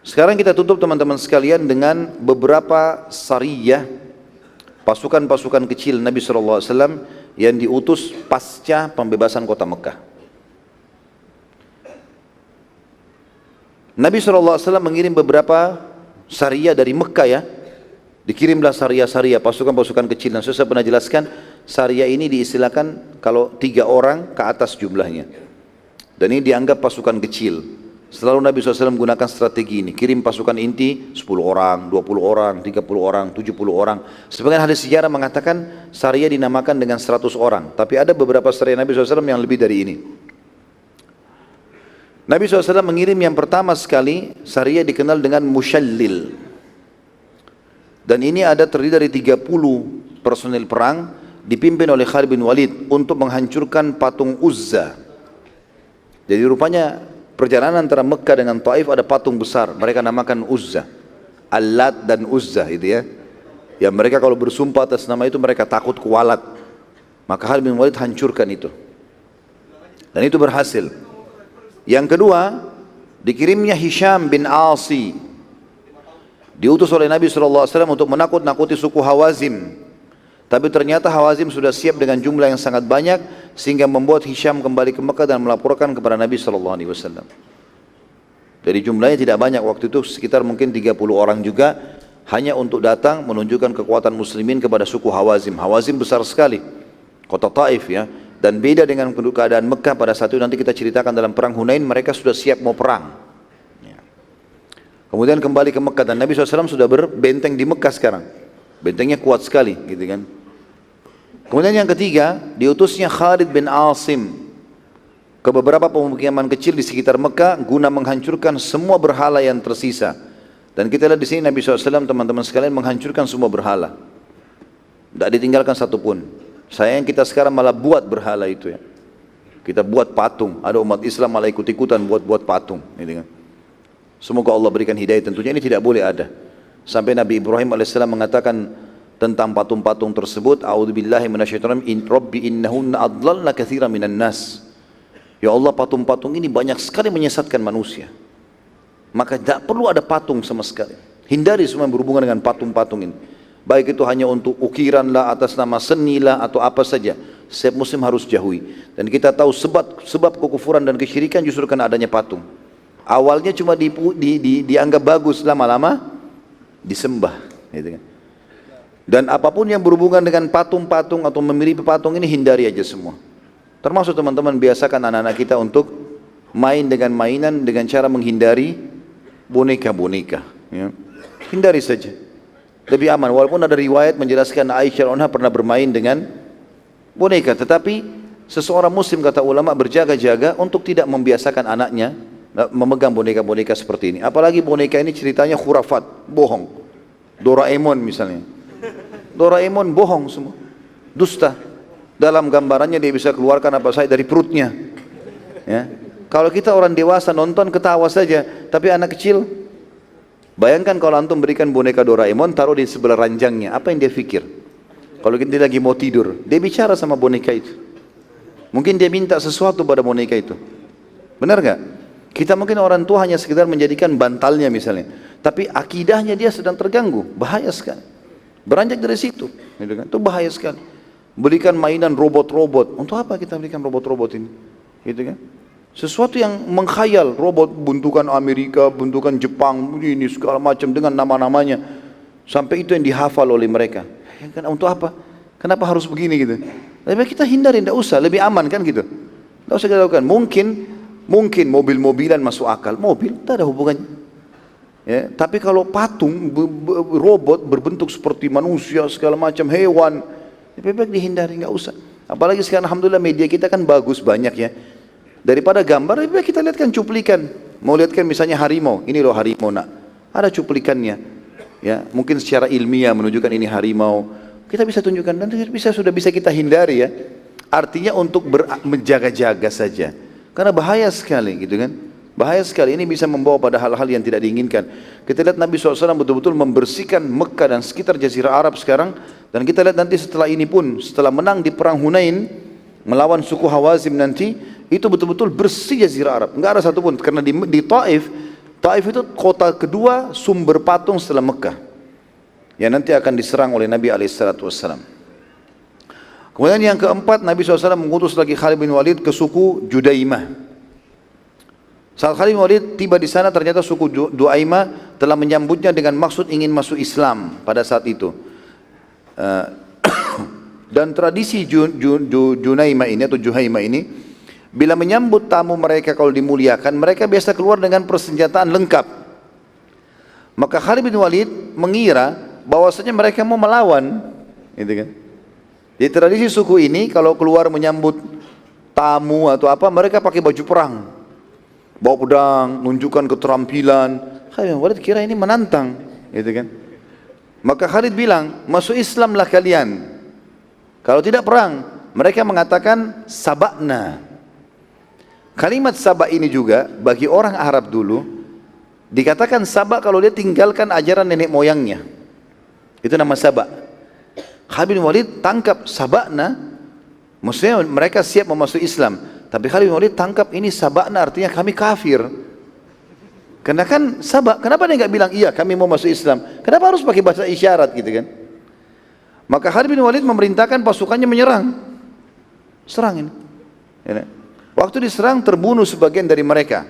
Sekarang kita tutup teman-teman sekalian dengan beberapa sariyah, pasukan-pasukan kecil Nabi SAW yang diutus pasca pembebasan kota Mekah. Nabi SAW mengirim beberapa sariyah dari Mekah, ya. Dikirimlah sariyah-sariyah, pasukan-pasukan kecil. Dan saya pernah jelaskan, sariyah ini diistilahkan kalau 3 orang ke atas jumlahnya. Dan ini dianggap pasukan kecil. Selalu Nabi SAW menggunakan strategi ini. Kirim pasukan inti 10 orang, 20 orang, 30 orang, 70 orang. Sebagian hadis sejarah mengatakan sariyah dinamakan dengan 100 orang. Tapi ada beberapa sariyah Nabi SAW yang lebih dari ini. Nabi SAW mengirim yang pertama sekali, sariyah dikenal dengan Mushallil. Dan ini ada terdiri dari 30 personil perang dipimpin oleh Khalid bin Walid untuk menghancurkan patung Uzza. Jadi rupanya perjalanan antara Mekah dengan Taif ada patung besar, mereka namakan Uzza, Al-Lat dan Uzza, itu ya. Ya mereka kalau bersumpah atas nama itu mereka takut kualat. Maka Khalid bin Walid hancurkan itu. Dan itu berhasil. Yang kedua, dikirimnya Hisham bin Asi, diutus oleh Nabi SAW untuk menakut-nakuti suku Hawazim. Tapi ternyata Hawazim sudah siap dengan jumlah yang sangat banyak, sehingga membuat Hisham kembali ke Mekah dan melaporkan kepada Nabi SAW. Jadi jumlahnya tidak banyak waktu itu, sekitar mungkin 30 orang juga, hanya untuk datang menunjukkan kekuatan muslimin kepada suku Hawazim. Hawazim besar sekali, kota Taif, ya. Dan beda dengan keadaan Mekah pada saat itu, nanti kita ceritakan dalam perang Hunain, mereka sudah siap mau perang. Kemudian kembali ke Mekah, dan Nabi SAW sudah berbenteng di Mekah sekarang. Bentengnya kuat sekali, gitu kan. Kemudian yang ketiga, diutusnya Khalid bin Asim ke beberapa pemukiman kecil di sekitar Mekah guna menghancurkan semua berhala yang tersisa. Dan kita lihat di sini Nabi SAW, teman-teman sekalian, menghancurkan semua berhala. Tidak ditinggalkan satupun. Sayang kita sekarang malah buat berhala itu, ya. Kita buat patung. Ada umat Islam malah ikut-ikutan buat patung, gitu kan. Semoga Allah berikan hidayah, tentunya ini tidak boleh ada. Sampai Nabi Ibrahim AS mengatakan tentang patung-patung tersebut, a'udzubillahi minasyaitonir rajim, rabbi innahunna adlalna katsiran minan nas. Ya Allah, patung-patung ini banyak sekali menyesatkan manusia. Maka tidak perlu ada patung sama sekali. Hindari semua yang berhubungan dengan patung-patung ini. Baik itu hanya untuk ukiran lah, atas nama seni lah, atau apa saja. Setiap muslim harus jauhi. Dan kita tahu sebab kekufuran dan kesyirikan justru karena adanya patung. Awalnya cuma dianggap bagus, lama-lama disembah, gitu kan. Dan apapun yang berhubungan dengan patung-patung atau memiliki patung ini, hindari aja semua. Termasuk teman-teman biasakan anak-anak kita untuk main dengan mainan dengan cara menghindari boneka-boneka, ya. Hindari saja, lebih aman. Walaupun ada riwayat menjelaskan Aisyah anha pernah bermain dengan boneka, tetapi seseorang muslim, kata ulama, berjaga-jaga untuk tidak membiasakan anaknya memegang boneka-boneka seperti ini. Apalagi boneka ini ceritanya khurafat, bohong. Doraemon misalnya, Doraemon bohong semua, dusta. Dalam gambarannya dia bisa keluarkan apa saja dari perutnya, ya. Kalau kita orang dewasa nonton ketawa saja, tapi anak kecil, bayangkan kalau antum berikan boneka Doraemon, taruh di sebelah ranjangnya, apa yang dia pikir? Kalau dia lagi mau tidur, dia bicara sama boneka itu. Mungkin dia minta sesuatu pada boneka itu. Benar gak? Kita mungkin orang tua hanya sekedar menjadikan bantalnya misalnya, tapi akidahnya dia sedang terganggu, bahaya sekali. Beranjak dari situ, gitu kan? Itu bahaya sekali. Belikan mainan robot-robot, untuk apa kita belikan robot-robot ini? Gitu kan? Sesuatu yang mengkhayal, robot bentukan Amerika, bentukan Jepang, ini segala macam dengan nama-namanya, sampai itu yang dihafal oleh mereka. Ya kan, untuk apa? Kenapa harus begini gitu? Lebih kita hindari, tidak usah, lebih aman kan gitu. Tidak usah kita lakukan. Mungkin mobil-mobilan masuk akal, mobil tak ada hubungannya. Ya, tapi kalau patung, robot berbentuk seperti manusia, segala macam hewan, lebih baik dihindari, nggak usah. Apalagi sekarang alhamdulillah media kita kan bagus banyak ya. Daripada gambar, lebih baik kita lihatkan cuplikan. Mau lihatkan misalnya harimau, ini loh harimau nak, ada cuplikannya. Ya, mungkin secara ilmiah menunjukkan ini harimau. Kita bisa tunjukkan dan sudah bisa kita hindari ya. Artinya untuk menjaga-jaga saja. Karena bahaya sekali gitu kan. Bahaya sekali, ini bisa membawa pada hal-hal yang tidak diinginkan. Kita lihat Nabi SAW betul-betul membersihkan Mekah dan sekitar Jazirah Arab sekarang. Dan kita lihat nanti setelah ini pun, setelah menang di perang Hunain, melawan suku Hawazim nanti, itu betul-betul bersih Jazirah Arab. Enggak ada satupun, karena di Taif, Taif itu kota kedua sumber patung setelah Mekah. Yang nanti akan diserang oleh Nabi SAW. Kemudian yang keempat, Nabi SAW mengutus lagi Khalid bin Walid ke suku Judaimah. Saat Khalid bin Walid tiba di sana, ternyata suku Duaimah telah menyambutnya dengan maksud ingin masuk Islam pada saat itu. Dan tradisi Junaimah ini atau Juhaimah ini, bila menyambut tamu mereka kalau dimuliakan, mereka biasa keluar dengan persenjataan lengkap. Maka Khalid bin Walid mengira bahwasanya mereka mau melawan, gitu kan? Di tradisi suku ini kalau keluar menyambut tamu atau apa, mereka pakai baju perang. Bawa pedang, menunjukkan keterampilan. Khalid bin Walid kira ini menantang, gitu kan? Maka Khalid bilang, masuk Islamlah kalian. Kalau tidak perang, mereka mengatakan sabakna. Kalimat sabak ini juga bagi orang Arab dulu dikatakan sabak kalau dia tinggalkan ajaran nenek moyangnya. Itu nama sabak. Khalid bin Walid tangkap sabakna, maksudnya mereka siap memasuki Islam. Tapi Khalid bin Walid tangkap ini sabakna artinya kami kafir. Karena kan sabak, kenapa dia nggak bilang iya kami mau masuk Islam? Kenapa harus pakai bahasa isyarat gitu kan? Maka Khalid bin Walid memerintahkan pasukannya menyerang. Serang ini. Waktu diserang terbunuh sebagian dari mereka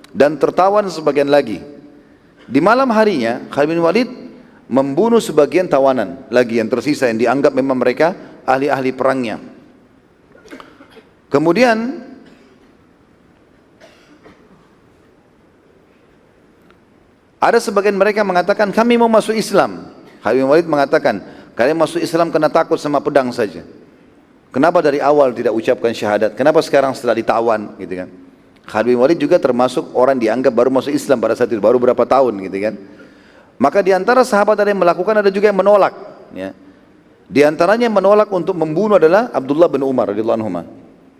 dan tertawan sebagian lagi. Di malam harinya Khalid bin Walid membunuh sebagian tawanan lagi yang tersisa yang dianggap memang mereka ahli-ahli perangnya. Kemudian ada sebagian mereka mengatakan kami mau masuk Islam. Khalid bin Walid mengatakan kalian masuk Islam karena takut sama pedang saja. Kenapa dari awal tidak ucapkan syahadat? Kenapa sekarang setelah ditawan gitu kan? Khalid bin Walid juga termasuk orang dianggap baru masuk Islam pada saat itu, baru berapa tahun gitu kan? Maka di antara sahabat ada yang melakukan, ada juga yang menolak ya. Di antaranya yang menolak untuk membunuh adalah Abdullah bin Umar radhiyallahu anhu.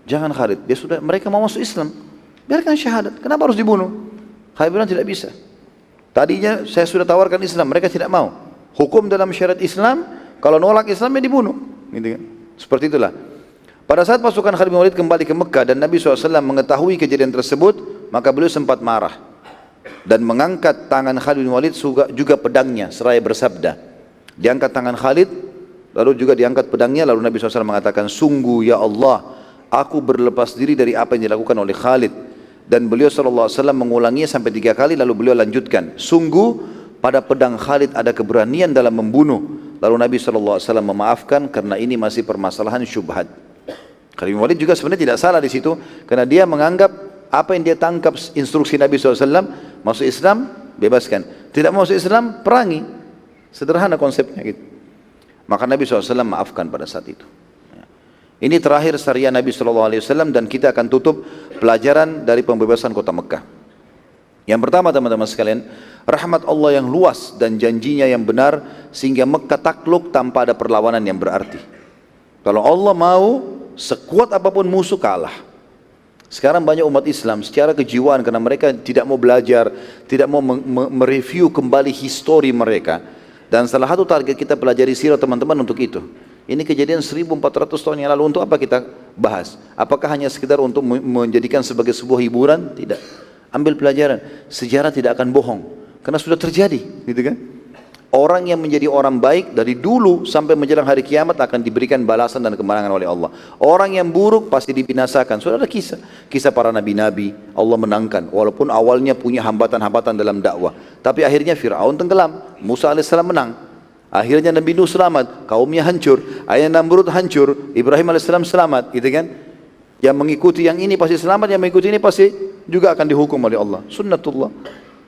Jangan Khalid, dia sudah, mereka mau masuk Islam, biarkan syahadat, kenapa harus dibunuh? Khalid bilang tidak bisa. Tadinya saya sudah tawarkan Islam, mereka tidak mau. Hukum dalam syariat Islam, kalau nolak Islam ya dibunuh, gitu kan? Seperti itulah. Pada saat pasukan Khalid bin Walid kembali ke Mekah dan Nabi SAW mengetahui kejadian tersebut, maka beliau sempat marah dan mengangkat tangan Khalid bin Walid juga pedangnya seraya bersabda. Diangkat tangan Khalid, lalu juga diangkat pedangnya, lalu Nabi SAW mengatakan, sungguh ya Allah, aku berlepas diri dari apa yang dilakukan oleh Khalid. Dan beliau SAW mengulanginya sampai 3 kali, lalu beliau lanjutkan, sungguh pada pedang Khalid ada keberanian dalam membunuh. Lalu Nabi SAW memaafkan karena ini masih permasalahan syubhat. Khalid bin Walid juga sebenarnya tidak salah di situ, karena dia menganggap apa yang dia tangkap instruksi Nabi SAW, masuk Islam bebaskan, tidak masuk Islam perangi. Sederhana konsepnya gitu. Maka Nabi SAW maafkan pada saat itu. Ini terakhir syariat Nabi SAW dan kita akan tutup pelajaran dari pembebasan kota Mekah. Yang pertama teman-teman sekalian, rahmat Allah yang luas dan janjinya yang benar sehingga Mekah takluk tanpa ada perlawanan yang berarti. Kalau Allah mau, sekuat apapun musuh kalah. Sekarang banyak umat Islam secara kejiwaan karena mereka tidak mau belajar, tidak mau mereview kembali histori mereka. Dan salah satu target kita pelajari sirah teman-teman untuk itu. Ini kejadian 1400 tahun yang lalu, untuk apa kita bahas? Apakah hanya sekedar untuk menjadikan sebagai sebuah hiburan? Tidak. Ambil pelajaran, sejarah tidak akan bohong karena sudah terjadi, gitu kan? Orang yang menjadi orang baik dari dulu sampai menjelang hari kiamat akan diberikan balasan dan kemenangan oleh Allah. Orang yang buruk pasti dibinasakan. Sudah ada kisah para nabi-nabi, Allah menangkan walaupun awalnya punya hambatan-hambatan dalam dakwah. Tapi akhirnya Fir'aun tenggelam, Musa alaihissalam menang. Akhirnya Nabi Nuh selamat, kaumnya hancur, ayah Namrud hancur, Ibrahim alaihissalam selamat, gitu kan? Yang mengikuti yang ini pasti selamat, yang mengikuti ini pasti juga akan dihukum oleh Allah. Sunnatullah.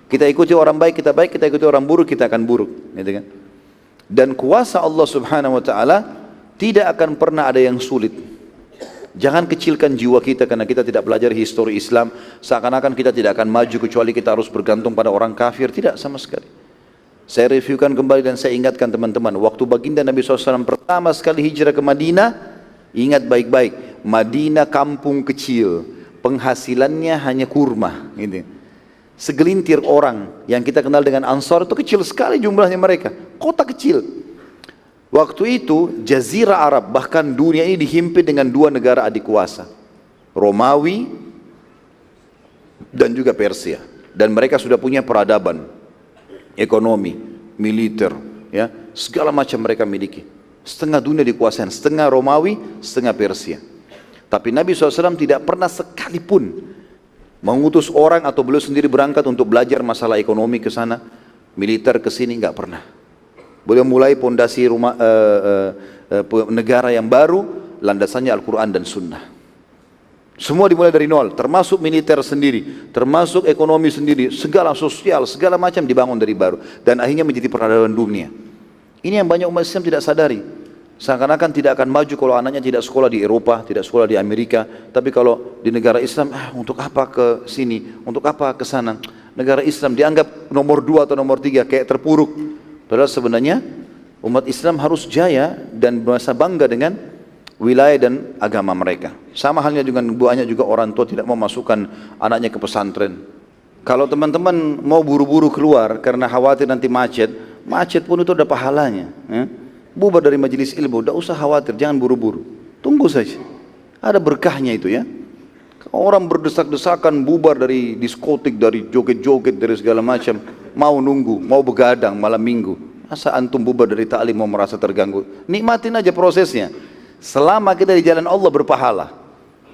Kita ikuti orang baik, kita baik. Kita ikuti orang buruk, kita akan buruk. Gitu kan? Dan kuasa Allah subhanahu wa ta'ala tidak akan pernah ada yang sulit. Jangan kecilkan jiwa kita karena kita tidak belajar histori Islam. Seakan-akan kita tidak akan maju kecuali kita harus bergantung pada orang kafir. Tidak sama sekali. Saya reviewkan kembali dan saya ingatkan teman-teman. Waktu baginda Nabi SAW pertama sekali hijrah ke Madinah, ingat baik-baik. Madinah kampung kecil. Penghasilannya hanya kurma. Gitu. Segelintir orang yang kita kenal dengan Ansar itu kecil sekali jumlahnya mereka. Kota kecil. Waktu itu Jazirah Arab bahkan dunia ini dihimpit dengan dua negara adik kuasa. Romawi dan juga Persia. Dan mereka sudah punya peradaban, ekonomi, militer, ya, segala macam mereka miliki. Setengah dunia dikuasai, setengah Romawi, setengah Persia. Tapi Nabi SAW tidak pernah sekalipun mengutus orang atau beliau sendiri berangkat untuk belajar masalah ekonomi ke sana, militer ke sini, enggak pernah. Beliau mulai pondasi rumah negara yang baru, landasannya Al-Quran dan Sunnah. Semua dimulai dari nol, termasuk militer sendiri, termasuk ekonomi sendiri, segala sosial, segala macam dibangun dari baru. Dan akhirnya menjadi peradaban dunia. Ini yang banyak umat Islam tidak sadari. Seakan-akan tidak akan maju kalau anaknya tidak sekolah di Eropa, tidak sekolah di Amerika. Tapi kalau di negara Islam, untuk apa ke sini, untuk apa ke sana. Negara Islam dianggap nomor 2 atau nomor 3, kayak terpuruk. Padahal sebenarnya umat Islam harus jaya dan merasa bangga dengan wilayah dan agama mereka. Sama halnya dengan banyak juga orang tua tidak mau masukkan anaknya ke pesantren. Kalau teman-teman mau buru-buru keluar karena khawatir nanti macet, macet pun itu ada pahalanya. Bubar dari majelis ilmu, tidak usah khawatir, jangan buru-buru. Tunggu saja. Ada berkahnya itu ya. Orang berdesak-desakan bubar dari diskotik, dari joget-joget, dari segala macam. Mau nunggu, mau begadang malam minggu. Masa antum bubar dari ta'lim mau merasa terganggu? Nikmatin aja prosesnya. Selama kita di jalan Allah berpahala.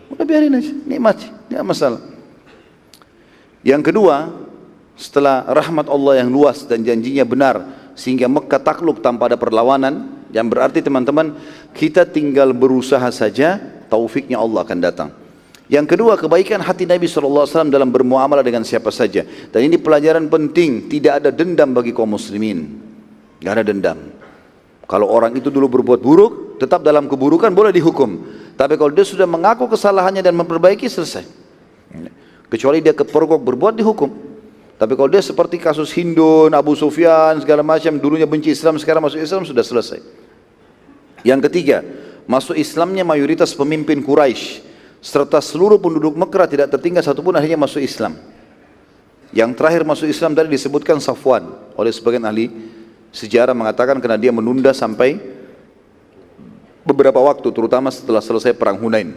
Udah biarin aja, nikmati, tidak masalah. Yang kedua, setelah rahmat Allah yang luas dan janjinya benar, sehingga Mekah takluk tanpa ada perlawanan, yang berarti teman-teman kita tinggal berusaha saja, taufiknya Allah akan datang. Yang kedua, kebaikan hati Nabi SAW dalam bermuamalah dengan siapa saja. Dan ini pelajaran penting, tidak ada dendam bagi kaum muslimin. Tidak ada dendam. Kalau orang itu dulu berbuat buruk, tetap dalam keburukan boleh dihukum. Tapi kalau dia sudah mengaku kesalahannya dan memperbaiki, selesai. Kecuali dia kepergok berbuat, dihukum. Tapi kalau dia seperti kasus Hindun, Abu Sufyan, segala macam, dulunya benci Islam, sekarang masuk Islam, sudah selesai. Yang ketiga, masuk Islamnya mayoritas pemimpin Quraisy serta seluruh penduduk Mekah tidak tertinggal satupun akhirnya masuk Islam. Yang terakhir masuk Islam tadi disebutkan Safwan oleh sebagian ahli sejarah mengatakan karena dia menunda sampai beberapa waktu, terutama setelah selesai perang Hunain.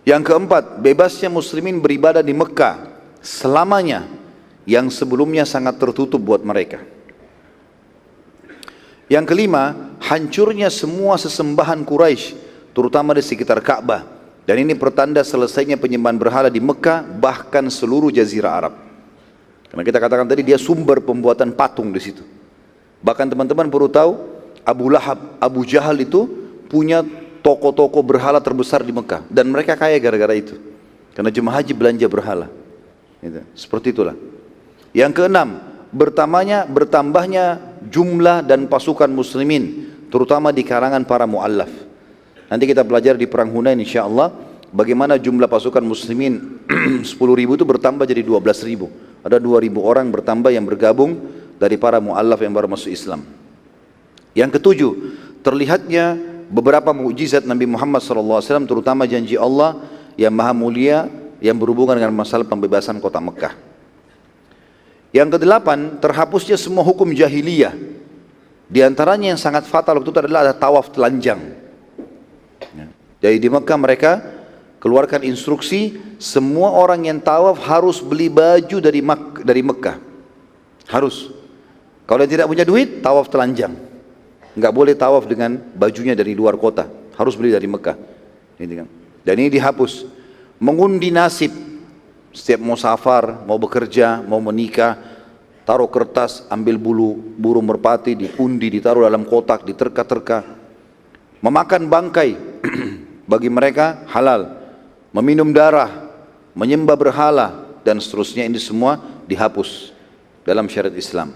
Yang keempat, bebasnya muslimin beribadah di Mekah selamanya yang sebelumnya sangat tertutup buat mereka. Yang kelima, hancurnya semua sesembahan Quraisy, terutama di sekitar Ka'bah. Dan ini pertanda selesainya penyembahan berhala di Mekah, bahkan seluruh Jazirah Arab. Karena kita katakan tadi dia sumber pembuatan patung di situ. Bahkan teman-teman perlu tahu, Abu Lahab, Abu Jahal itu punya toko-toko berhala terbesar di Mekah. Dan mereka kaya gara-gara itu. Karena jemaah haji belanja berhala. Seperti itulah. Yang keenam, bertambahnya jumlah dan pasukan muslimin, terutama di kalangan para mu'allaf. Nanti kita belajar di perang Hunain insyaallah bagaimana jumlah pasukan muslimin 10.000 itu bertambah jadi 12.000. Ada 2.000 orang bertambah yang bergabung dari para mu'allaf yang baru masuk Islam. Yang ketujuh, terlihatnya beberapa mukjizat Nabi Muhammad SAW, terutama janji Allah yang maha mulia yang berhubungan dengan masalah pembebasan kota Mekah. Yang kedelapan, terhapusnya semua hukum jahiliyah. Di antaranya yang sangat fatal waktu itu adalah ada tawaf telanjang. Jadi di Mekah mereka keluarkan instruksi semua orang yang tawaf harus beli baju dari Mekah. Harus. Kalau dia tidak punya duit, tawaf telanjang. Enggak boleh tawaf dengan bajunya dari luar kota. Harus beli dari Mekah. Dan ini dihapus. Mengundi nasib. Setiap mau safar, mau bekerja, mau menikah, taruh kertas, ambil burung merpati, diundi, ditaruh dalam kotak, diterka-terka. Memakan bangkai, bagi mereka halal. Meminum darah, menyembah berhala, dan seterusnya, ini semua dihapus dalam syariat Islam.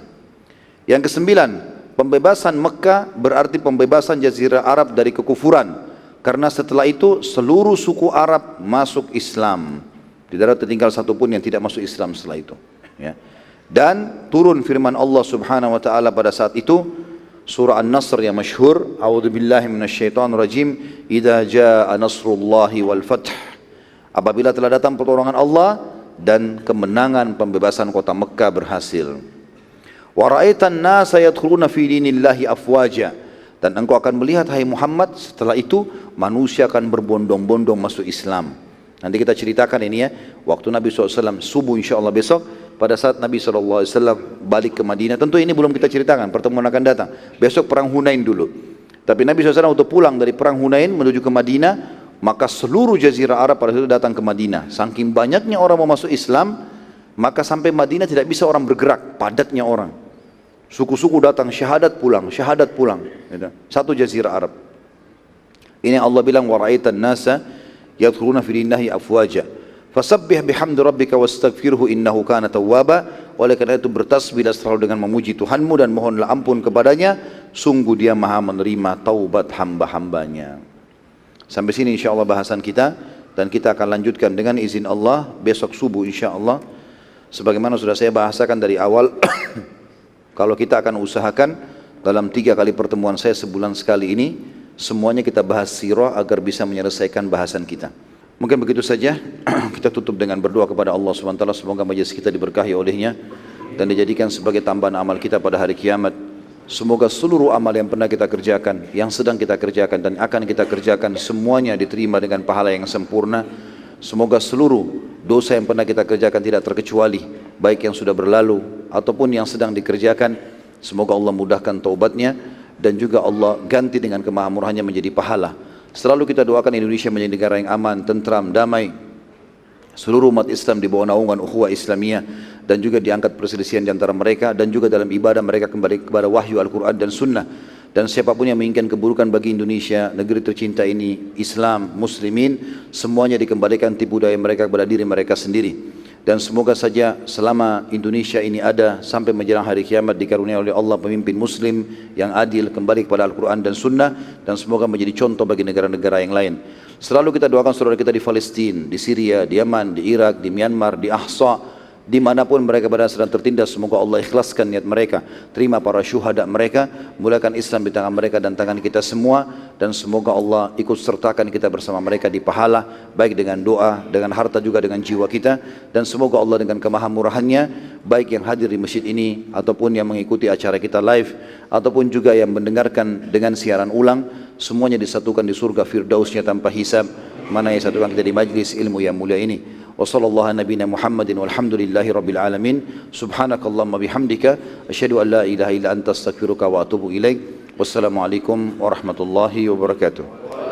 Yang kesembilan, pembebasan Mekah berarti pembebasan Jazirah Arab dari kekufuran. Karena setelah itu seluruh suku Arab masuk Islam. Tidak ada tertinggal satupun yang tidak masuk Islam setelah itu. Ya. Dan turun firman Allah Subhanahu wa taala pada saat itu, surah An-Nasr yang masyhur, a'udzubillahi minasyaitonirrajim, idza jaa nasrullahi wal fath. Apabila telah datang pertolongan Allah dan kemenangan pembebasan kota Mekah berhasil. Wa ra'aitan nasa yadkhuluna fi dinillahi afwaja. Dan engkau akan melihat, hai Muhammad, setelah itu manusia akan berbondong-bondong masuk Islam. Nanti kita ceritakan ini ya, waktu Nabi SAW subuh insyaAllah besok, pada saat Nabi SAW balik ke Madinah, tentu ini belum kita ceritakan, pertemuan akan datang. Besok perang Hunain dulu. Tapi Nabi SAW waktu pulang dari perang Hunain menuju ke Madinah, maka seluruh Jazirah Arab pada itu datang ke Madinah. Saking banyaknya orang mau masuk Islam, maka sampai Madinah tidak bisa orang bergerak, padatnya orang. Suku-suku datang, syahadat pulang. Satu Jazirah Arab. Ini Allah bilang, wa ra'aitan nasa yadkhuluna fi dinillahi afwaja. Fasabbih bihamdi rabbika wastaghfirhu innahu kana tawwaba. Oleh karena itu bertasbih dan selalu dengan memuji Tuhanmu dan mohonlah ampun kepadanya, sungguh Dia Maha menerima taubat hamba-hambanya. Sampai sini insyaallah bahasan kita, dan kita akan lanjutkan dengan izin Allah besok subuh insyaallah. Sebagaimana sudah saya bahasakan dari awal, kalau kita akan usahakan dalam 3 kali pertemuan saya sebulan sekali ini, semuanya kita bahas sirah agar bisa menyelesaikan bahasan kita. Mungkin begitu saja. Kita tutup dengan berdoa kepada Allah SWT. Semoga majelis kita diberkahi olehnya dan dijadikan sebagai tambahan amal kita pada hari kiamat. Semoga seluruh amal yang pernah kita kerjakan, yang sedang kita kerjakan dan akan kita kerjakan, semuanya diterima dengan pahala yang sempurna. Semoga seluruh dosa yang pernah kita kerjakan tidak terkecuali, baik yang sudah berlalu ataupun yang sedang dikerjakan. Semoga Allah mudahkan taubatnya dan juga Allah ganti dengan kemahamurahannya menjadi pahala. Selalu kita doakan Indonesia menjadi negara yang aman, tentram, damai. Seluruh umat Islam di bawah naungan ukhuwah Islamiyah, dan juga diangkat perselisihan di antara mereka, dan juga dalam ibadah mereka kembali kepada wahyu Al-Quran dan Sunnah. Dan siapapun yang menginginkan keburukan bagi Indonesia, negeri tercinta ini, Islam, Muslimin, semuanya dikembalikan tipu daya mereka kepada diri mereka sendiri. Dan semoga saja selama Indonesia ini ada sampai menjelang hari kiamat dikaruniai oleh Allah pemimpin Muslim yang adil, kembali kepada Al-Quran dan Sunnah, dan semoga menjadi contoh bagi negara-negara yang lain. Selalu kita doakan saudara kita di Palestina, di Syria, di Yaman, di Irak, di Myanmar, di Ahsa, dimanapun mereka berada sedang tertindas. Semoga Allah ikhlaskan niat mereka, terima para syuhada mereka, mulakan Islam di tangan mereka dan tangan kita semua, dan semoga Allah ikut sertakan kita bersama mereka di pahala, baik dengan doa, dengan harta, juga dengan jiwa kita. Dan semoga Allah dengan kemahamurahannya, baik yang hadir di masjid ini ataupun yang mengikuti acara kita live, ataupun juga yang mendengarkan dengan siaran ulang, semuanya disatukan di surga firdausnya tanpa hisab, mana yang satukan kita di majlis ilmu yang mulia ini. Wa sallallahu nabiyana Muhammadin walhamdulillahi rabbil alamin. Subhanakallahumma bihamdika asyhadu an la ilaha illa anta astaghfiruka wa atubu ilaik. Wassalamualaikum warahmatullahi wabarakatuh.